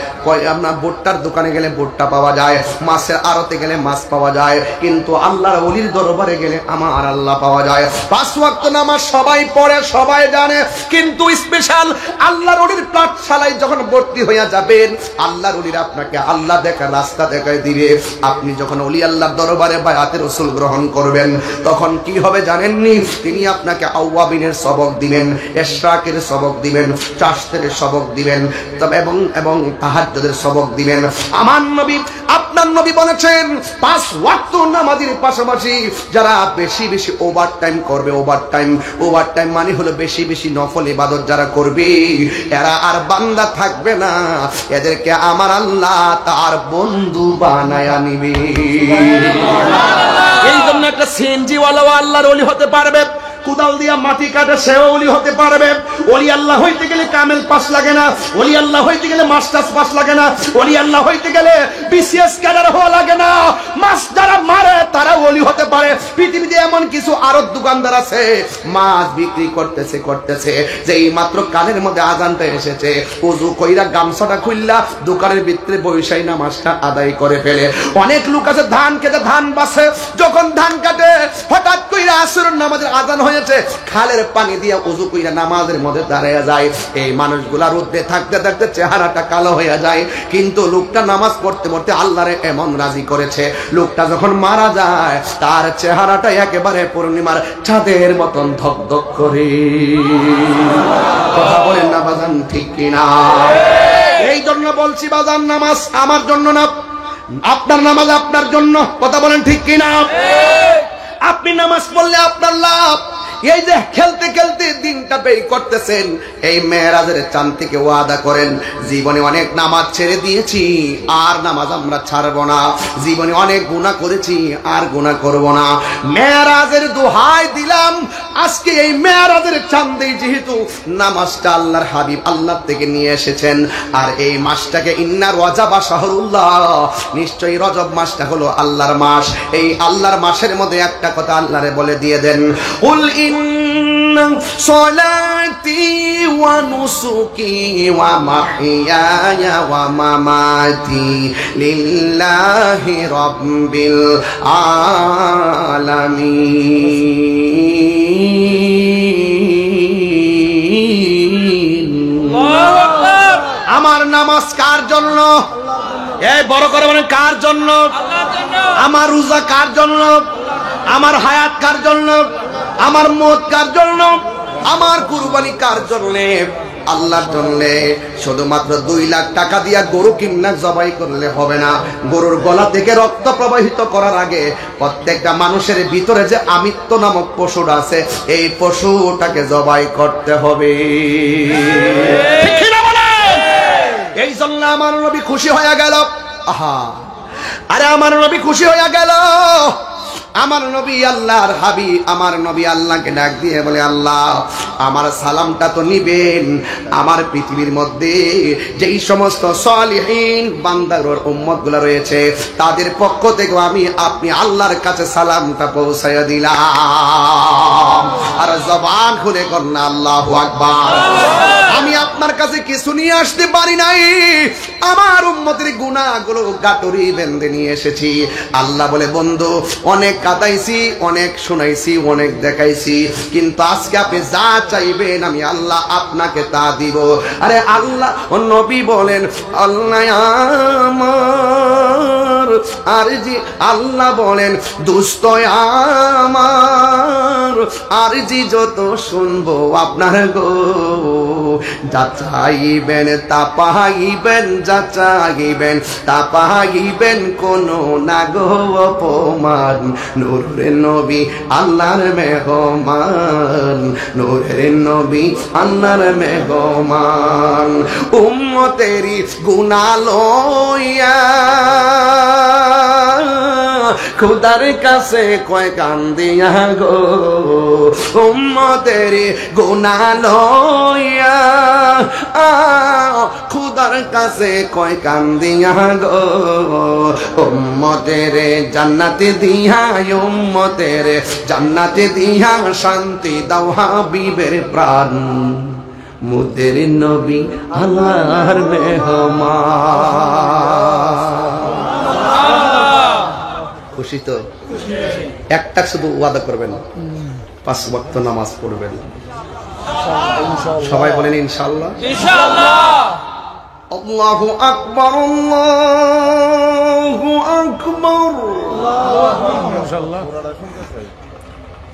[SPEAKER 1] আপনার ভুট্টার দোকানে গেলে ভুট্টা পাওয়া যায়, মাছের আড়তে গেলে মাছ পাওয়া যায়, কিন্তু আল্লাহর ওলির দরবারে গেলে আমার আল্লাহ পাওয়া যায়। 5 ওয়াক্ত নামাজ সবাই পড়ে, সবাই জানে, কিন্তু স্পেশাল আল্লাহর ওলির পাঠশালায় যখন ভর্তি হইয়া যাবেন, আল্লাহর ওলির আপনাকে আল্লাহ দেখার রাস্তা দেখায় দিবে। আপনি যখন ওলি আল্লাহর দরবারে বায়াতে রাসূল গ্রহণ করবেন, তখন কি হবে জানেননি? তিনি আপনাকে আওয়াবিনের সবক দিবেন, ইশরাকের সবক দিবেন, চাশতের সবক দিবেন, তবে এবং তাহাজ্জুদের সবক দিবেন। আমার নবী, আপনার নবী বলেছেন, 5 ওয়াক্ত নামাজের পাশাপাশি যারা বেশি বেশি ওভারটাইম করবে, ওভারটাইম মানে হলো বেশি বেশি নফল ইবাদত যারা করবে, এরা আর বান্দা থাকবে না, এদেরকে আমার আল্লাহ তার বন্ধু বানায়া নিবে। এই জন্য একটা সিএনজি ওয়ালা আল্লাহর ওলি হতে পারবে, কুদাল দিয়া মাটি কাটে সেও ওলি হতে পারবে। ওলি আল্লাহ হইতে গেলে কামেল পাস লাগে না, ওলি আল্লাহ হইতে গেলে মাস্টার্স পাস লাগে না, ওলি আল্লাহ হইতে গেলে বিসিএস ক্যাডার হওয়া লাগে না। মাছ যারা মারে তারা ওলি হতে পারে। পৃথিবীতে এমন কিছু আরব দোকানদার আছে মাছ বিক্রি করতেছে যে এই মাত্র কানের মধ্যে আজানটা এসেছে, ওযু কইরা গামছাটা খুললা দোকানের ভিতরে বৈশাই নামাজটা আদায় করে ফেলে। অনেক লোক আছে ধান কেটে ধান বাসে, যখন ধান কাটে হঠাৎ কইরা আসরের নামাজের আজান হয়েছে, খালের পানি দিয়া ওযু কইরা নামাজের মধ্যে দাঁড়ায় যায়। এই মানুষগুলা রোদে থাকতে থাকতে চেহারাটা কালো হয়ে যায়, কিন্তু লোকটা নামাজ পড়তে পড়তে আল্লাহরে এমন রাজি করেছে, লোকটা যখন মারা যায় তার চেহারাটা একেবারে পূর্ণিমার চাঁদের মতন ধকধক করে। কথা বলেন না বাজান, ঠিক কিনা? এই জন্য বলছি বাজান, নামাজ আমার জন্য না, আপনার নামাজ আপনার জন্য। কথা বলেন ঠিক কিনা? আপনি নামাজ পড়লে আপনার লাভ। এই যে খেলতে খেলতে দিনটা ব্যয় করতেছেন, এই মেরাজের চাঁদ থেকে ওয়াদা করেন, জীবনে অনেক নামাজ ছেড়ে দিয়েছি, আর নামাজ আমরা ছাড়বো না। জীবনে অনেক গুনাহ করেছি, আর গুনাহ করব না। মেরাজের দোহাই দিলাম, আজকে এই মেরাজের চাঁদে যেহেতু নামাজটা আল্লাহর হাবিব আল্লাহ থেকে নিয়ে এসেছেন, আর এই মাসটাকে ইন্না রজব শাহরুল্লাহ, নিশ্চয়ই রজব মাসটা হলো আল্লাহর মাস। এই আল্লাহর মাসের মধ্যে একটা কথা আল্লাহরে বলে দিয়ে দেন, উল ইন্না সলাতি ওয়া নুসুকি ওয়া মাহইয়ায়া ওয়া মামাতি লিল্লাহি রাব্বিল আলামিন। আমার নামাজ কার জন্য? এই বড় করে বলেন, কার জন্য? আমার রোজা কার জন্য? আমার হায়াত কার জন্য? আমার মত কার জন্য? আমার কুরবানি কার জন্য? আল্লাহর জন্য। শুধুমাত্র 2 লাখ টাকা দিয়া গরু কিনা জবাই করলে হবে না। গরুর গলা থেকে রক্ত প্রবাহিত করার আগে প্রত্যেকটা মানুষের ভিতরে যে আমিত্ব নামক পশুটা আছে, এই পশুটাকে জবাই করতে হবে। এই জন্য আমার নবী খুশি হয়ে গেল। আহা, আরে আমার নবী খুশি হয়ে গেল। আমার নবী আল্লাহর হাবিব, আমার নবী আল্লাহকে ডাক দিয়ে বলে, আল্লাহ আমার সালামটা তো নিবেন। আমার পৃথিবীর মধ্যে যেই সমস্ত সালিহিন বান্দার উম্মতগুলো রয়েছে, তাদের পক্ষ থেকে আপনি আল্লাহর কাছে সালামটা পৌঁছাইয়া দিলাম। আর জবান খুলে করেন আল্লাহু আকবার। আমি আপনার কাছে কিছু নিয়ে আসতে পারি নাই, আমার উম্মতের গুনাহগুলো গাটুরি বেঁধে নিয়ে এসেছি। আল্লাহ বলে, বন্ধু অনেক কাটাইছি, অনেক শোনাইছি, অনেক দেখাইছি, কিন্তু আজকে আপনি যা চাইবেন আমি আল্লাহ আপনাকে তা দিব। আরে আল্লাহ নবী বলেন, আল্লাহ আমার আরজি, আল্লাহ বলেন দুষ্ট আমার আরজি যত শুনবো আপনার গো, যা চাইবেন তা পাইবেন, যা চাইবেন তা পাইবেন, কোনো না গো অপমান। নূরের নবী আল্লাহর মেহমান, নূরের নবী আল্লাহর মেহমান। উম্মতেরি গুনাহ লইয়া খুদার কাছে কয় কান্দিয়া গো, উম্মতেরি গুনাহ লইয়া খুদার কাছে কয় কান্দিয়া গো, উম্মতেরে জান্নাতে দিয়া, উম্মতেরে জান্নাতে দিয়া শান্তি দাও হাবিবের প্রাণ। মুদের নবী আল্লাহর মেহমান। খুশি তো? একটা শুধু ওয়াদা করবেন, 5 ওয়াক্ত নামাজ পড়বেন। সবাই বলেন ইনশাআল্লাহ। আল্লাহু আকবার, আল্লাহু আকবার।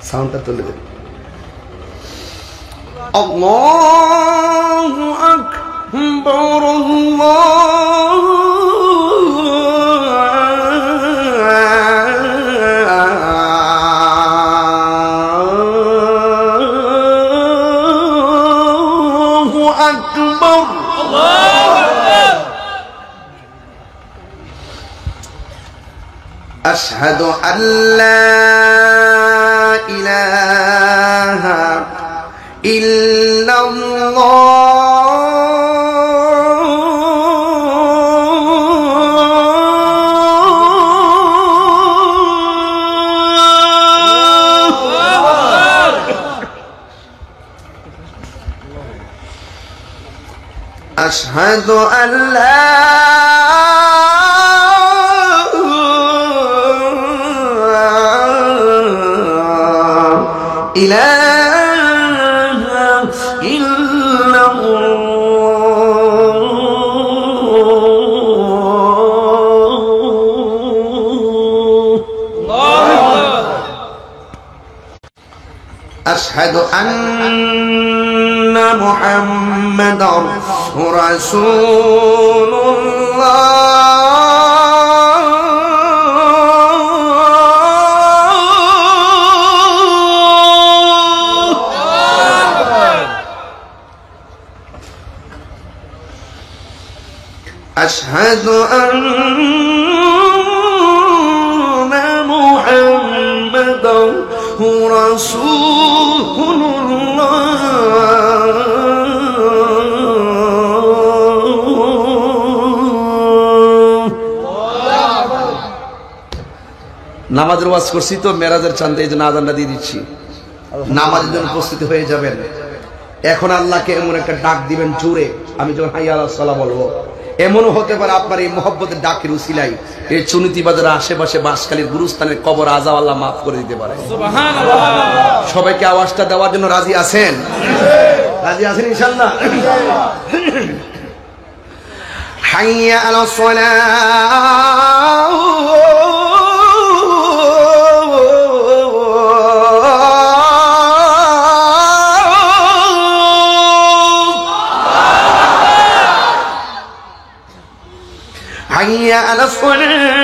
[SPEAKER 1] সাউন্ডটা তুলে দেন। আল্লাহু আকবার, আল্লাহু আকবার। আশহাদু আল্লা ইলাহা ইল্লাল্লাহ أشهد أن لا إله إلا الله أشهد أن محمدا رسول الله أشهد أن محمدا رسول নামাজের ওয়াজ করছি তো মেরাজের চাঁদে এই জন্য আজানটা দিয়ে দিচ্ছি নামাজের জন্য প্রস্তুতি হয়ে যাবেন এখন আল্লাহকে এমন একটা ডাক দিবেন জোরে আমি যখন হাইয়া আলাস সালাহ বলবো এমনও হতে পারে আপনার এই মহব্বতের ডাকের উসিলাই এই চুনিতি বাজারের আশেপাশে বাঁশখালীর গুরুস্থানের কবর আজাব আল্লাহ মাফ করে দিতে পারে সবাইকে আওয়াজটা দেওয়ার জন্য রাজি আছেন রাজি আছেন ইনশাআল্লাহ হাইয়া আলাস সালাহ حي على الصلاة